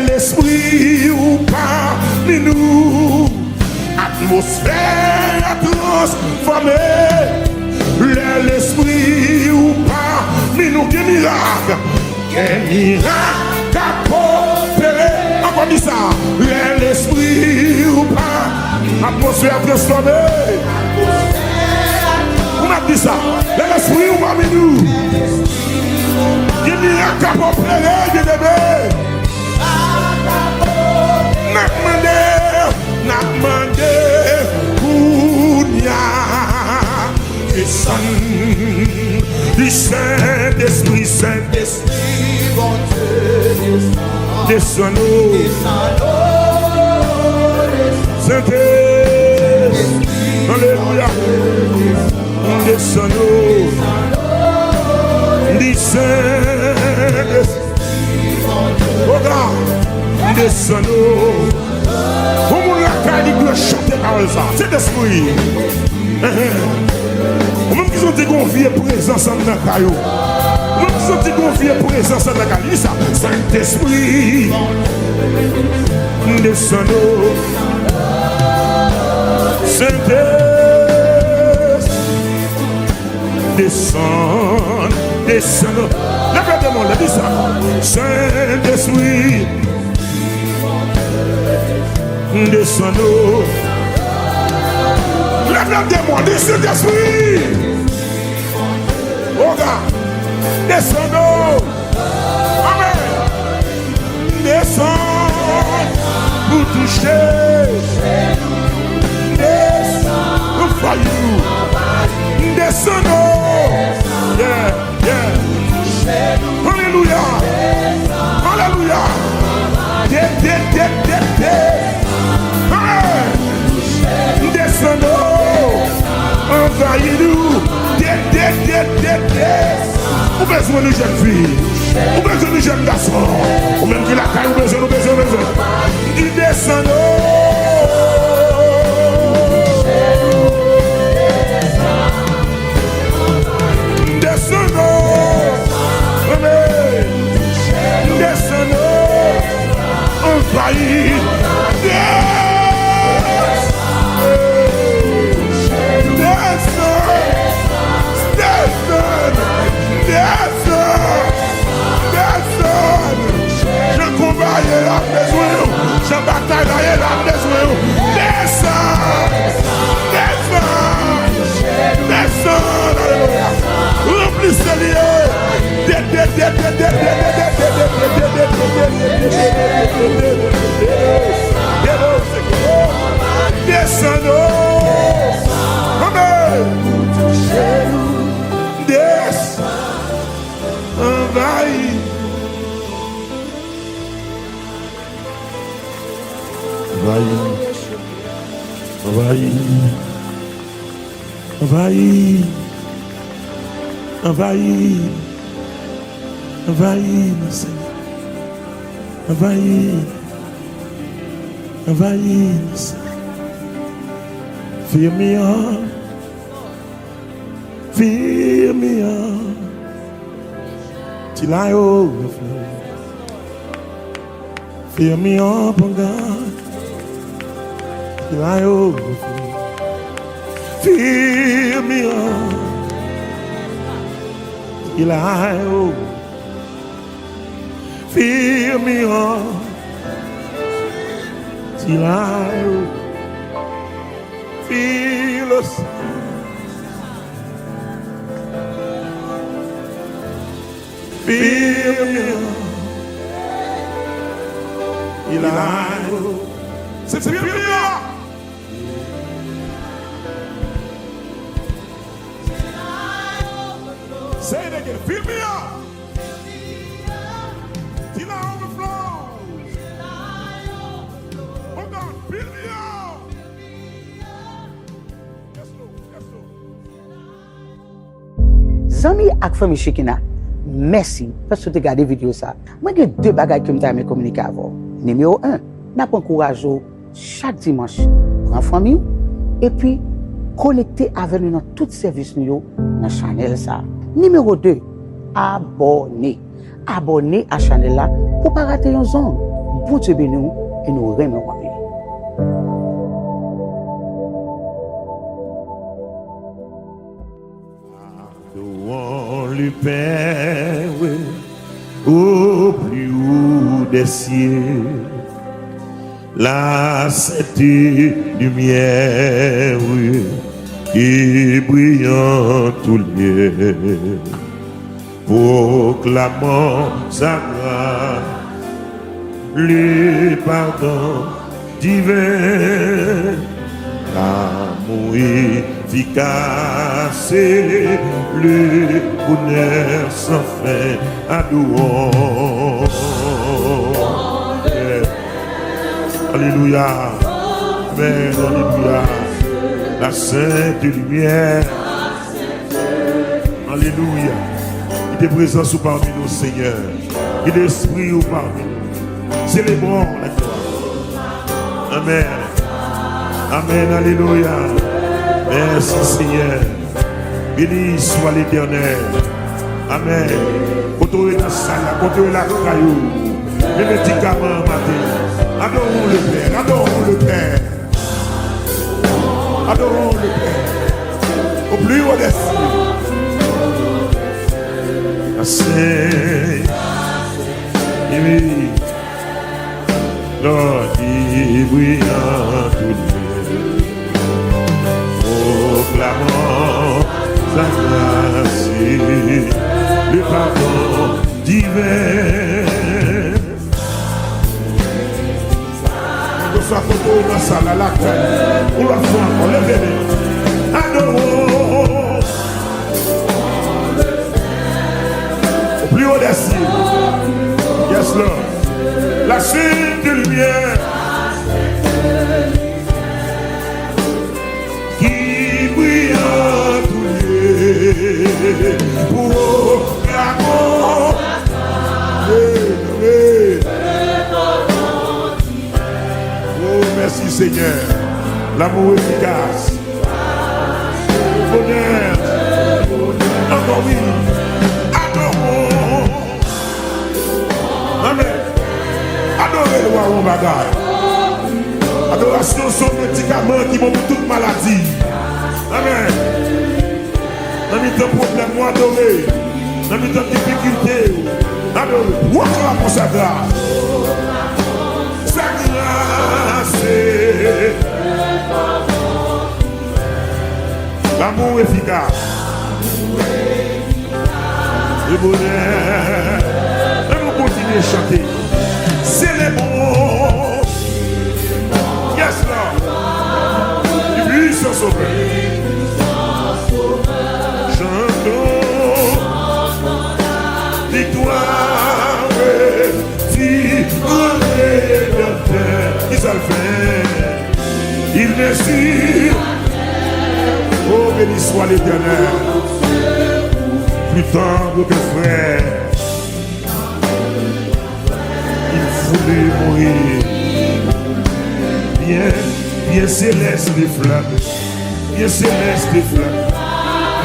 S1: L'esprit ou parmi nous. Atmosphère transformée. L'esprit ou parmi nous. Quel miracle. Quel miracle à coopérer. Encore dit ça. L'esprit ou pas. Atmosphère transformée. On a dit ça. L'esprit ou parmi nous. Quel miracle à coopérer. Bien aimé. N'a demandé. Kounia. Du Saint-Esprit, Saint-Esprit, bon Dieu, descends-nous, Saint-Esprit, alléluia, descends-nous, du Saint-Esprit, regarde, descends-nous, comment la qualité de chanter parole ça, Saint-Esprit. Même qui sont dit qu'on vit présence en la caillou. Même qui sont dit qu'on vit présence en la caillou. Ça, Saint-Esprit, descends-nous. Saint-Esprit, descends-nous. Lève-le-moi, dis ça. Saint-Esprit, descends-nous. Lève-le-moi, dis Saint-Esprit. Oh God, descends-nous. Amen. Descends pour toucher. Descends for you. Descends-nous. Yeah, yeah. Alléluia. Alléluia. besoin de jeune fille, ou besoin de jeune garçon, ou même qui la caille, ou besoin. Il descend. Envahis, mon Seigneur. Envahis, mon Seigneur. Fill me up. Fill me up. Till I overflow. Fill me up, oh God. Till I overflow. Fill me up. Till I overflow. Fill me up till I feel us. Fill me up till I fill me up. Say it again. Fill me up. Till I overflow. Oh God, fill me up. Yes, Lord. Yes, Lord.
S2: Zami ak fami Shekina, merci parce que tu as regardé la vidéo. Moi, j'ai deux bagages que je vais communiquer avec vous. Numéro 1, nous encourageons chaque dimanche pour la famille et puis connecter avec nous dans tout service dans la chaîne. Numéro 2, abonnez. Abonnez à la chaîne là pour ne pas rater une zone. Bon Dieu béni et nous remercions.
S1: Le Père, oui, au plus haut des cieux, la sainte lumière, oui, qui brille en tout lieu, proclamant sa grâce, le pardon divin, l'amour efficace, le bonheur sans fin, adorons. Alléluia, Amen, alléluia, la sainte lumière, alléluia, il est présent sous parmi nous, Seigneur, il est esprit ou parmi nous, célébrons la gloire. Amen, Amen, alléluia. Merci Seigneur. Béni soit l'Éternel. Amen. Quand on est dans la salle, quand on est là, les médicaments matin. Adorons le Père, adorons le Père. Adorons le Père. Au plus haut des cieux. La Sainte. Lord, il brille en tout lieu. Proclamons sa grâce, le pardon divin. Nous sommes dans la salle à la caille, pour la foi, on le bénit. Adorons au plus haut des cieux. Yes, Lord. La sainte lumière. Pour la Merci Seigneur. L'amour efficace. Bonheur. Encore oui. Adorons. Amen. Adorez le roi mon bagage. Adoration sont les médicaments qui vont pour toute maladie. Amen. Dans les temps problème, moi adorer. Dans les temps difficulté. Adorer. Pourquoi pour sa grâce? Sa grâce. L'amour efficace. Le bonheur. Et nous continuons à chanter. C'est les bons. Yes, Lord. Du puissant sauveur. Chantons. Victoire. Il s'en fait. Il n'est sûr. Oh, béni soit l'Éternel. Plus tendre que frère. Il voulait mourir. Bien céleste des flammes. Bien céleste des flammes.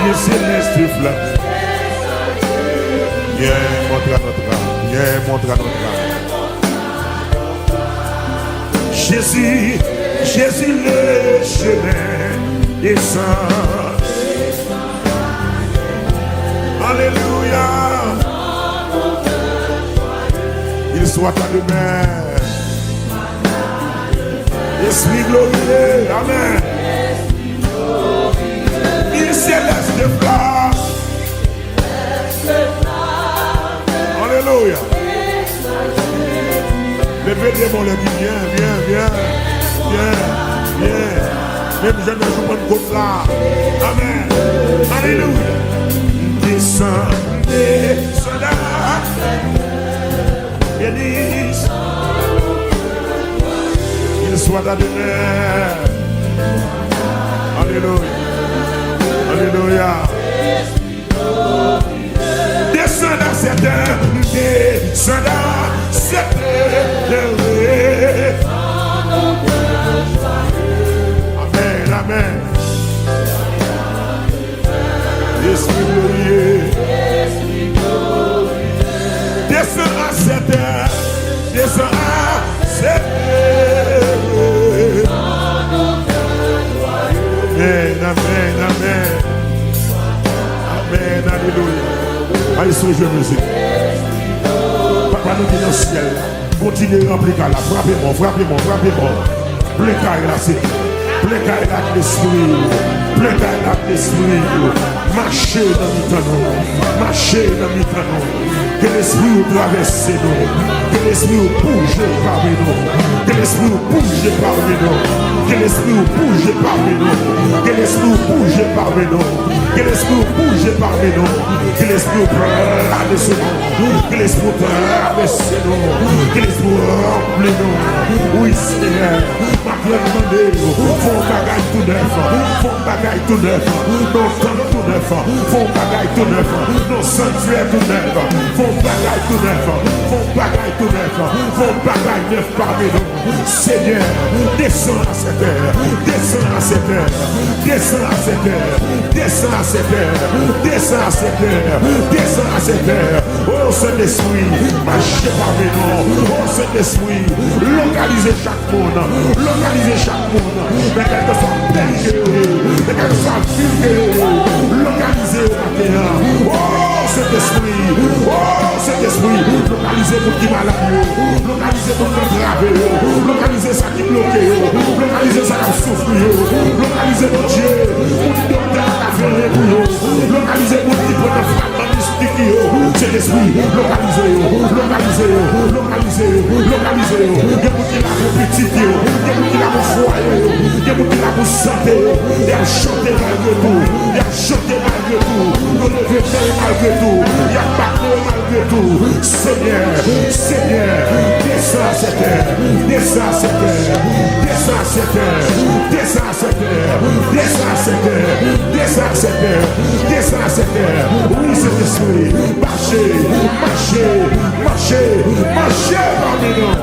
S1: Bien céleste des flammes. Viens, montre à notre âme. Viens, montre à notre âme. Jésus, Jésus le chemin des saints. Alléluia. Il soit à demain. Esprit glorieux, amen. Il céleste de flamme. Alléluia. Levez les mots, les viens. Même je ne joue pas de côte là. Amen. Alléluia. Descendez, soldats. Bénisse. Il soit à demeure. Alléluia. Alléluia. Descends à cette heure. Descends à cette heure. Amen, amen. Esprit glorieux. Descends à cette heure. Descends à cette heure. Amen, amen, amen. Amen, alléluia. Allez, sur le musique. Papa, nous sommes dans le ciel. Continuez à remplir là. Frappez-moi. Plein là, c'est. Plein là, l'esprit. Plein là, l'esprit. Marchez dans le temps. Que l'esprit vous traverse nous. Que l'esprit vous bouge parmi nous. Que l'esprit vous bouge parmi nous. Que l'esprit vous bouge parmi nous. Que l'esprit vous bouge parmi nous. Que l'esprit vous bouge parmi nous. Que l'esprit vous traverse nous. Que l'esprit vous traverse nous. Que l'esprit vous remplit nous. Oui, Seigneur. Ma vie demandez, font bagaille tout neuf. Font bagaille tout neuf. Nos temps tout neuf. Font bagaille tout neuf. Nos sanctuaires tout neuf. Font bagaille tout neuf. Font bagaille tout neuf. Font bagaille neuf parmi nous. Seigneur, descends à cette heure. Descends à cette heure. Descends à cette heure. Descends à cette heure. Descends à cette heure. Descends à cette heure. Oh Saint-Esprit, marchez parmi nous. Oh Saint-Esprit, localisez chaque monde. Localisez chaque monde. Mais quel que soit le pays, mais quel que soit le ville, localisez au matin. Oh Saint-Esprit, localisez pour qui malade, localisez pour qui grave, localisez ça qui bloqué, localisez ça qui souffre, localisez mon Dieu, pour qui docteur a fait localisez pour qui peut faire mystique, c'est l'esprit, localisez, pour qui la petite, pour qui la foyer, pour qui la santé, et à chanter malgré tout, nous devons faire malgré tout, il y a pas malgré tout. Seigneur, descends à cette heure. Oui, c'est l'esprit. Marchez parmi nous.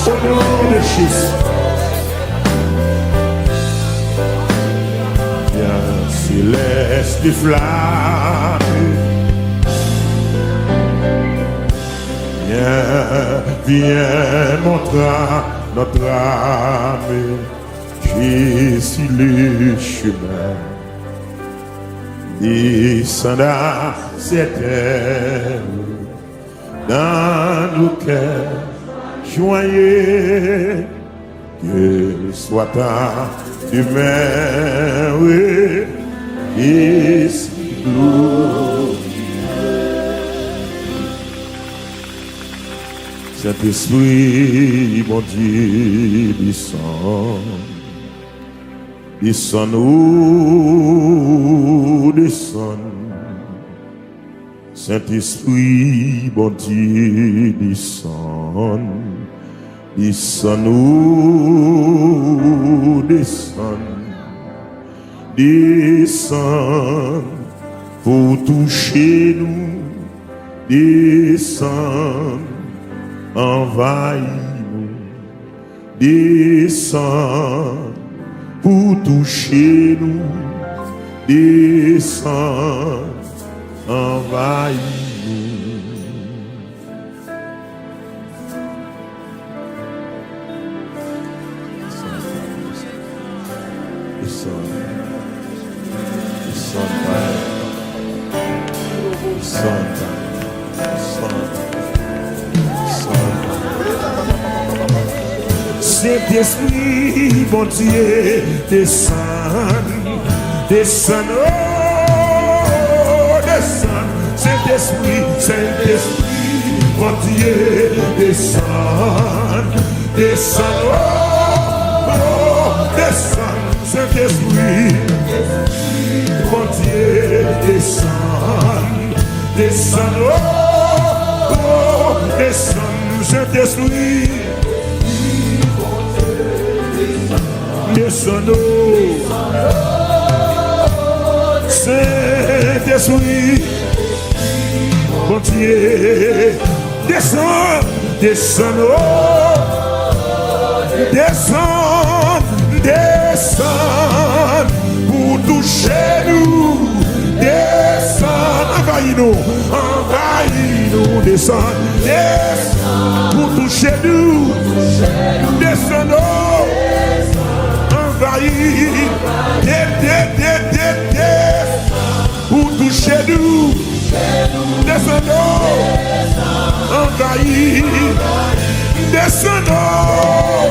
S1: Au nom de Jésus. l'esprit flammé. Viens montrer notre âme, Jésus le chemin. Descendra cette terre dans nos cœurs joyeux, que soit ta demain, oui, et si glorieux. Saint-Esprit, mon Dieu, descends, nous, descends. Saint-Esprit, bon Dieu, descends, nous, descends, pour toucher nous, descends. Envahis-nous, descends pour toucher nous, descends, envahis-nous. Descends, Saint-Esprit, bon Dieu, descends, descends, oh, descends. Saint-Esprit, bon Dieu, descends, descends, oh, descends. Saint-Esprit, bon Dieu, descends, descends, oh, descends. Saint-Esprit, descends-nous, Saint-Esprit, bon Dieu, descends, descends-nous, descends, descends, pour toucher nous, descends, envahis-nous, descends, descends, pour toucher nous, descends-nous. Pour toucher nous, descendons, envahis, descendons,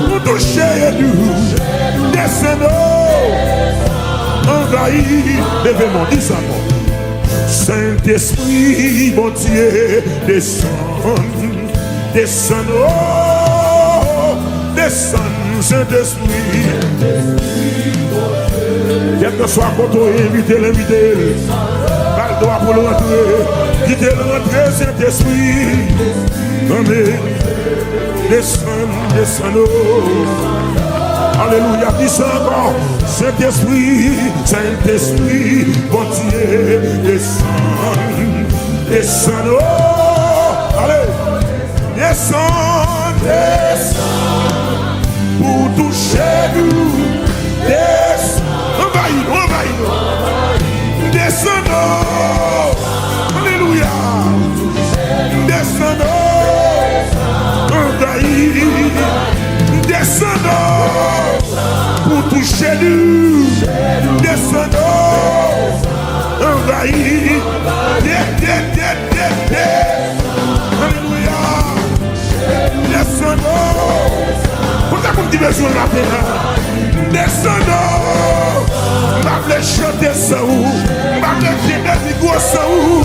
S1: pour toucher nous, descendons, envahis, levez-moi, dis ça moi. Saint-Esprit, mon Dieu, descends, descendons, descends. Saint-Esprit, quel que soit quand on invite l'invité, pas le droit pour le rentrer, quittez le rentrer, Saint-Esprit, amen, descends, descends, alléluia, dis ça encore, Saint-Esprit, Saint-Esprit, bon Dieu, descends, descends, allez, descends, descends. Pour toucher nous, envahis-nous, descendons, alléluia, descendons, envahis, descendons, pour toucher nous, descendons, envahis, alléluia, descendons. Pour qui besoin de la peine, descendons, m'a voulu chanter ça ou, m'a voulu dire des vigoues ça ou,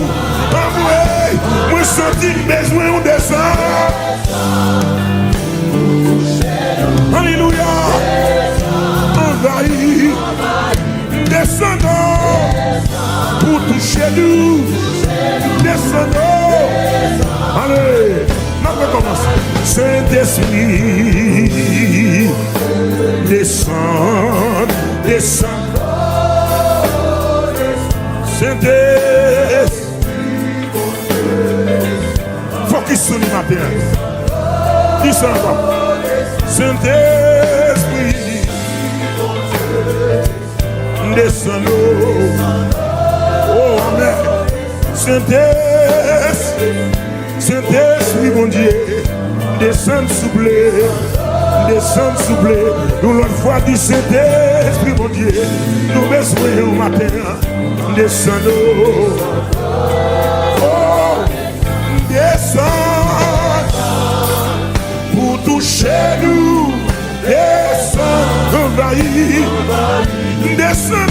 S1: moi senti besoin de descendre. Alléluia, envahis, descendons, pour toucher nous, descendons, allez. Saint-Esprit, descends, descends. Saint-Esprit, focus sur le matin. Dis ça encore. Saint-Esprit, descends-nous. Oh, amen. Saint-Esprit, mon Dieu, descends souple, descends souple. Nous l'autre fois dit Saint-Esprit, mon Dieu, nous besoin au matin, descends-nous. Oh, descends pour toucher nous, descends, envahir, descends-nous.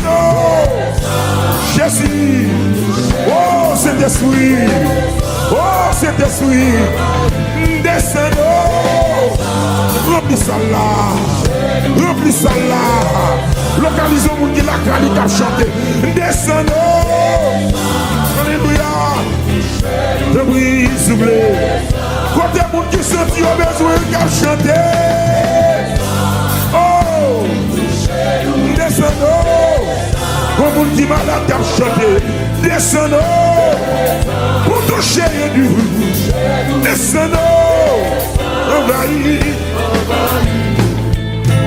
S1: Jésus, oh Saint-Esprit, oh Saint-Esprit, descends-nous, remplis ça là, remplis ça là, localisons le monde qui l'a calé qui a chanté, descends-nous, alléluia, de bruit soufflé, côté monde qui senti au besoin qui a chanté, oh, descends-nous. Pour mon petit malade qui a chanté, descends-nous pour toucher du descends-nous, envahis.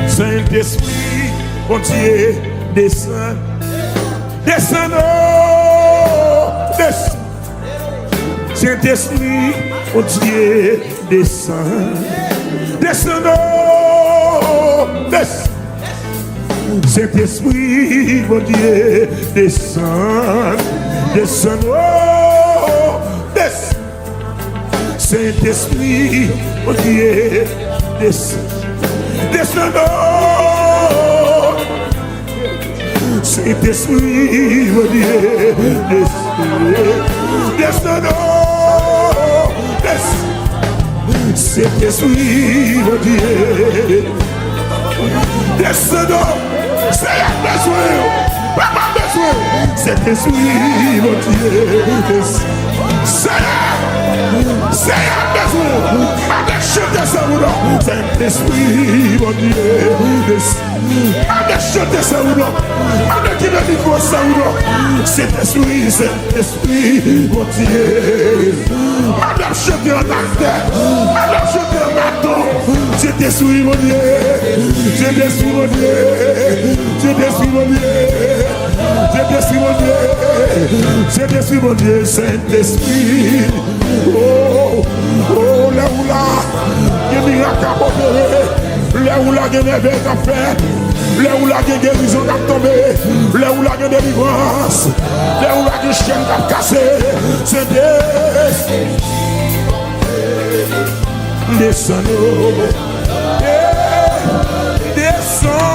S1: Saint-Esprit, mon Dieu, descends, descends-nous, descends. Saint-Esprit, mon Dieu, descends, descends-nous, descends. Saint-Esprit, mon Dieu, descends, descends, oh, descends. Saint-Esprit, mon Dieu, descends, descends, oh. Saint-Esprit, mon Dieu, descends, descends, oh, descends. Saint-Esprit, mon Dieu, descends. C'est un besoin, pas mal besoin. C'est esprit, mon Dieu. C'est un besoin. Pas de chanter ça ou non. C'est esprit, mon Dieu. Pas de chanter ça ou non. Pas de qui veut dire ça ou non. C'est esprit, mon Dieu. Pas de chanter en acteur. Pas de chanter en bâton. C'est esprit, mon Dieu. C'est esprit, mon Dieu. C'est l'Esprit mon Dieu, c'est l'Esprit mon Dieu, c'est l'Esprit mon Dieu, Saint-Esprit. Oh, oh, là où là, il y a des miracles à opérer, là où là, il y a des merveilles à faire, là où là, il y a des guérisons à tomber, là où là, il y a des délivrances, là où là, il y a des chaînes à casser, Saint-Esprit. Descends-nous, descends.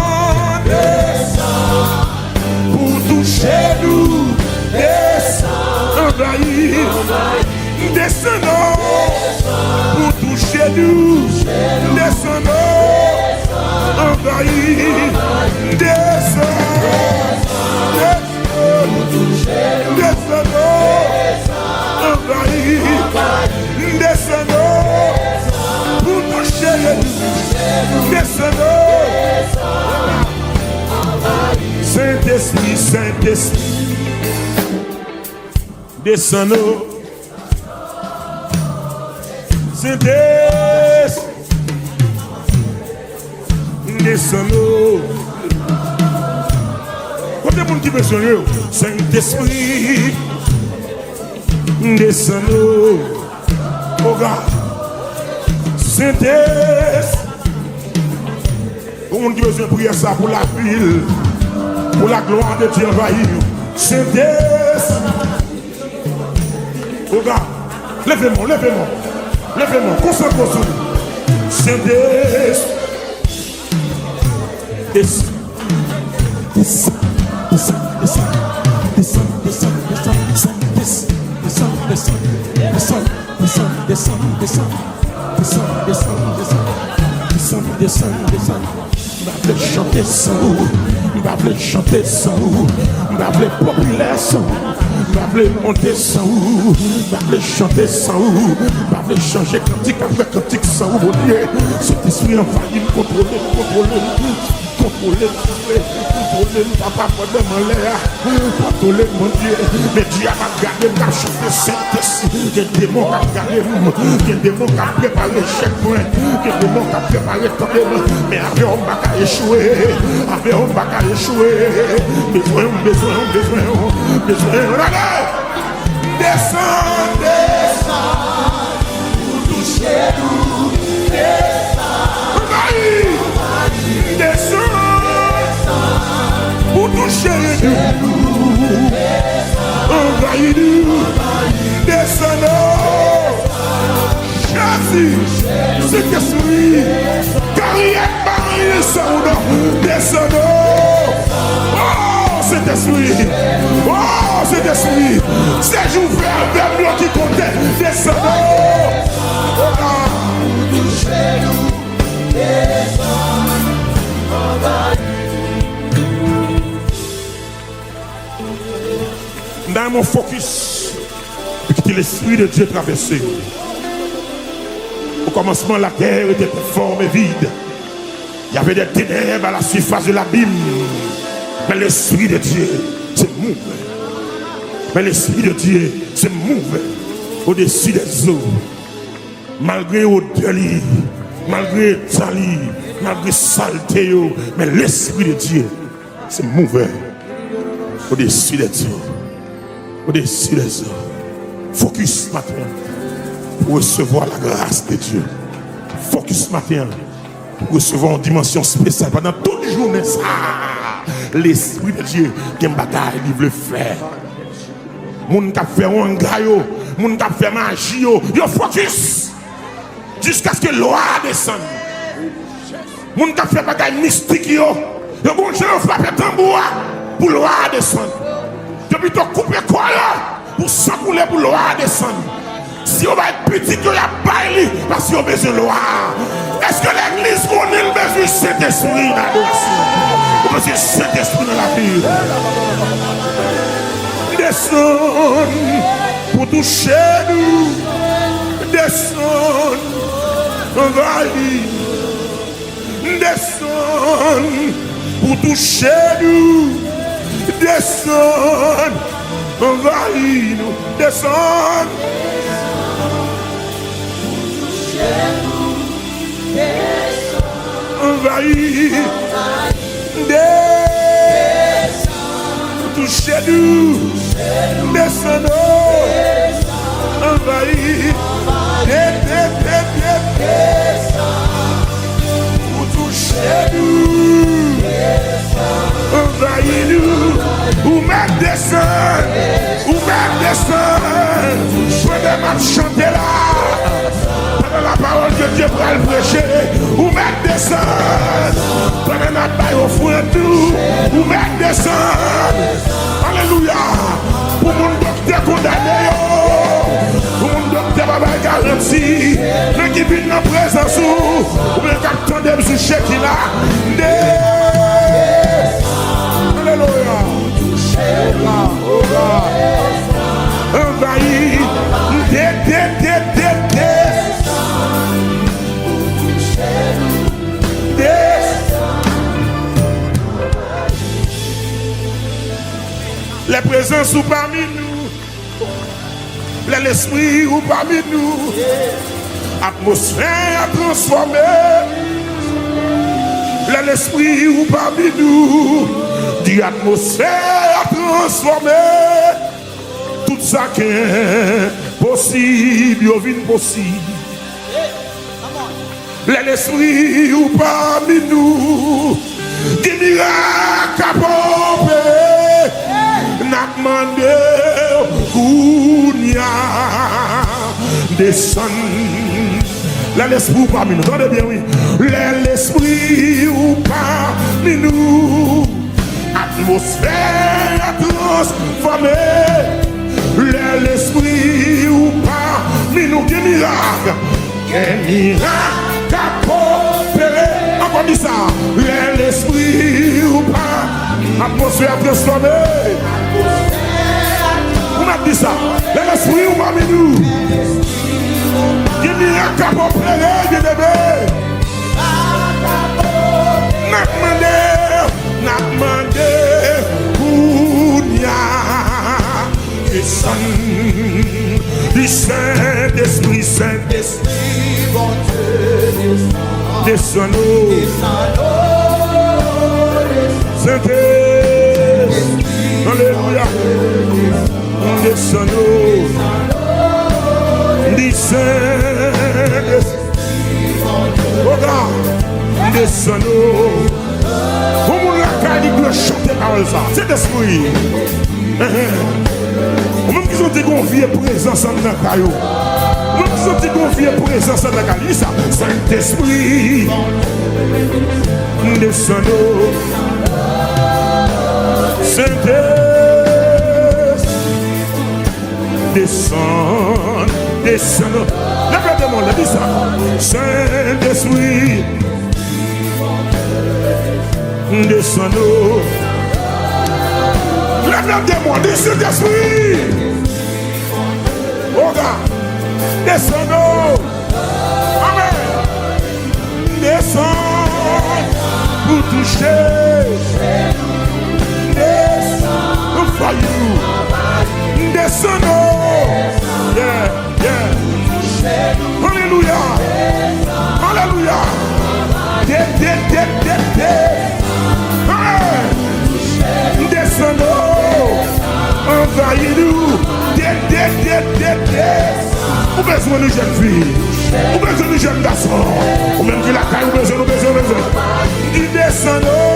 S1: Pour toucher nous, descends, envahir, descends, pour toucher nous, descends, envahir, descends, descends, envahir, descends, pour toucher nous, descends. Saint-Esprit, Saint-Esprit, descends-nous. Saint-Esprit, descends-nous. Côté monde qui veut sonner, Saint-Esprit, descends-nous. Oh God, Saint-Esprit, pour monde qui veut prier ça pour la ville. Pour la gloire de Dieu envahir. Saint-Esprit. Regarde. Levez-moi, levez-moi. Levez-moi. Concentrez-vous sur nous. Saint-Esprit. Descends. Descends. Descends. Descends. Descends. Descends. Descends. Descends. Descends. Descends. Descends. Descends. Descends. Descends. Descends. Descends. Descends. Je vais chanter sans vous, je vais chanter sans vous, je vais populaire sans vous, je vais monter sans vous, je vais chanter sans vous, je vais changer cantique avec cantique sans vous, mon Dieu. Cet esprit envahit, contrôler, contrôler papa pendant l'air, contrôler mon Dieu, mais Dieu a gardé ma chute de Saint-Esprit, que des démons qui ont gardé vous, que des démons qui ont préparé le checkpoint, que des démons qui ont préparé le temps, mais après on va échouer, après on va échouer, besoin, regardez, descendez, pour toucher nous, descends, pour toucher nous, envahis-nous, descendons, Jésus, c'est esprit, carrière Marie, descendons, oh, c'est esprit, oh, c'est esprit, c'est jour vers nous qui comptait, descendons, pour toucher nous, dans mon focus, quitter l'esprit de Dieu traversé. Au commencement, la terre était forme et vide. Il y avait des ténèbres à la surface de l'abîme. Mais l'esprit de Dieu se mouve. Mais l'esprit de Dieu se mouve au-dessus des eaux. Malgré odeur, malgré tali, malgré saleté, mais l'esprit de Dieu se mouve au-dessus des eaux. Au-dessus des eaux. Focus matin pour recevoir la grâce de Dieu. Focus matin pour recevoir une dimension spéciale pendant toute la journée. L'esprit de Dieu qui est une bataille, il veut faire. Moun k'ap fait un gayo, moun k'ap fait magie yo focus jusqu'à ce que l'eau descende. Moun k'ap fait bagaille mystique yo bon Dieu frappe tambour pour l'eau descendre. Depuis to couper quoi pour s'accouler pour l'eau descendre. Si on va être petit, il y a bail parce qu'on a besoin de l'eau. Est-ce que l'église connaît le besoin de Saint-Esprit dans l'adoration? On a besoin de Saint-Esprit dans la vie. Descends pour toucher nous. Descends, envahis. Descends pour toucher nous. Descends, envahis nous. Descends. Envahis. Touchez-nous, descendons, envahis, touchez-nous, envahis-nous, ou même descendre, prenez ma chanter là, pendant la parole que Dieu va le prêcher, ou même descendre, prenez ma baille au fond de tout, ou même descendre, alléluia, pour mon docteur condamné, pour mon docteur va garanti, mais qui vient en présence, ou bien qui attendait sur chèque là, alléluia, envahi, les présences sont parmi nous, l'esprit ou parmi nous, atmosphère transformée, l'esprit ou parmi nous, l'atmosphère transformée, tout ça qui est possible, il vient possible. L'esprit ou parmi nous, des miracles à pomper, n'a demandé Kounia descend. L'esprit ou parmi nous, entendez bien, oui. L'esprit ou parmi nous, atmosphère transformée. L'esprit ou parmi nous, des miracles. Des miracles à coopérer. Encore dit ça. L'esprit ou pas. Atmosphère transformée. On a dit ça. L'esprit ou parmi nous. Des miracles à coopérer. Des bébés. N'a demandé. Descends-nous. Saint-Esprit. Alléluia. Descends-nous. Regarde. Descends-nous. Comment la calique le chanter par ça? C'est l'esprit. Même qui sont déconfiés présence en la caillou. Même qui sont déconfiés présence en la caillou. Ça, Saint-Esprit. Descends-nous. Saint-Esprit. Descends, descends. Lève-le-moi, le dis ça. Saint-Esprit. Descends-nous. Lève-le-moi, dis Saint-Esprit. Regarde. Descends-nous. Amen. Descends pour toucher. Descends pour faillir. Descends-nous. Yeah, yeah. Alléluia. Alléluia. Descends-nous. Envahis-nous. Ou besoin de jeunes filles. Ou besoin de jeunes garçons. Ou même qui la taille, ou besoin. Il descend-nous.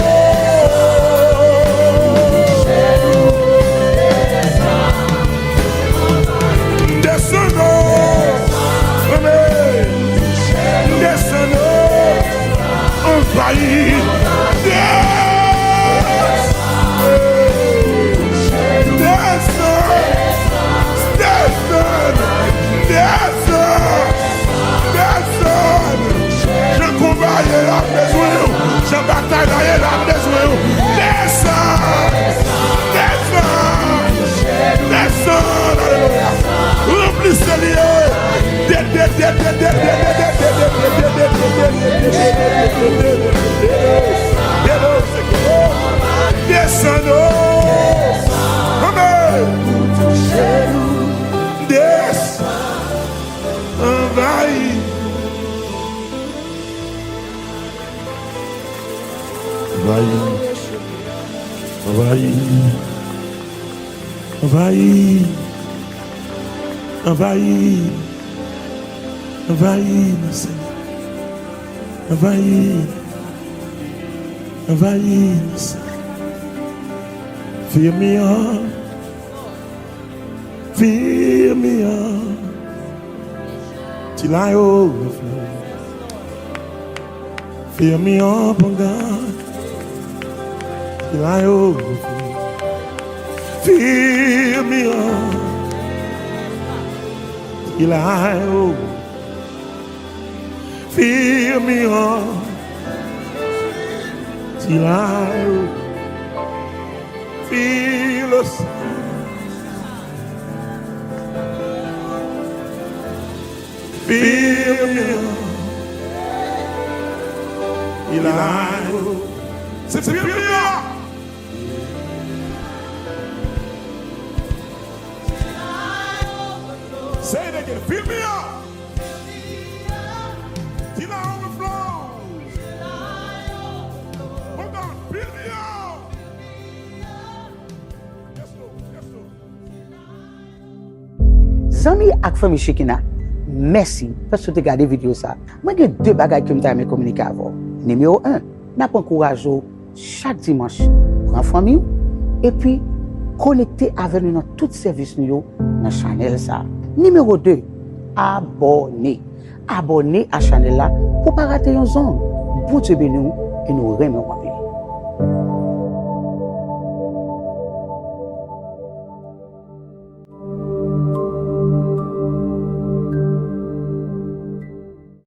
S1: Je combat, il a besoin. Je bataille, il a besoin. Descends. Remplissez Descends-nous. Envahis. Envahis, Seigneur. Envahis, Seigneur. Fill me up. Fill me up. Till I overflow. Fill me up, oh God. Till I overflow. Fill me up. Till I overflow. Fill me up. Till I overflow. Fill us. Fill me up. Till I overflow. C'est fill me up. Say it again. Fill me up. Till I overflow. Oh God, fill me up. Yes, Lord. Yes, Lord.
S2: Zami ak fami Shekina, merci parce que tu as regardé la vidéo. Moi, j'ai deux bagages que je vais communiquer avec vous. Numéro 1, n'a pas encouragé chaque dimanche pour la famille et puis connecter avec nous dans tout service dans la chaîne. Numéro 2, abonnez. Abonnez à la chaîne pour ne pas rater une zone. Pour te bénir et nous remercions.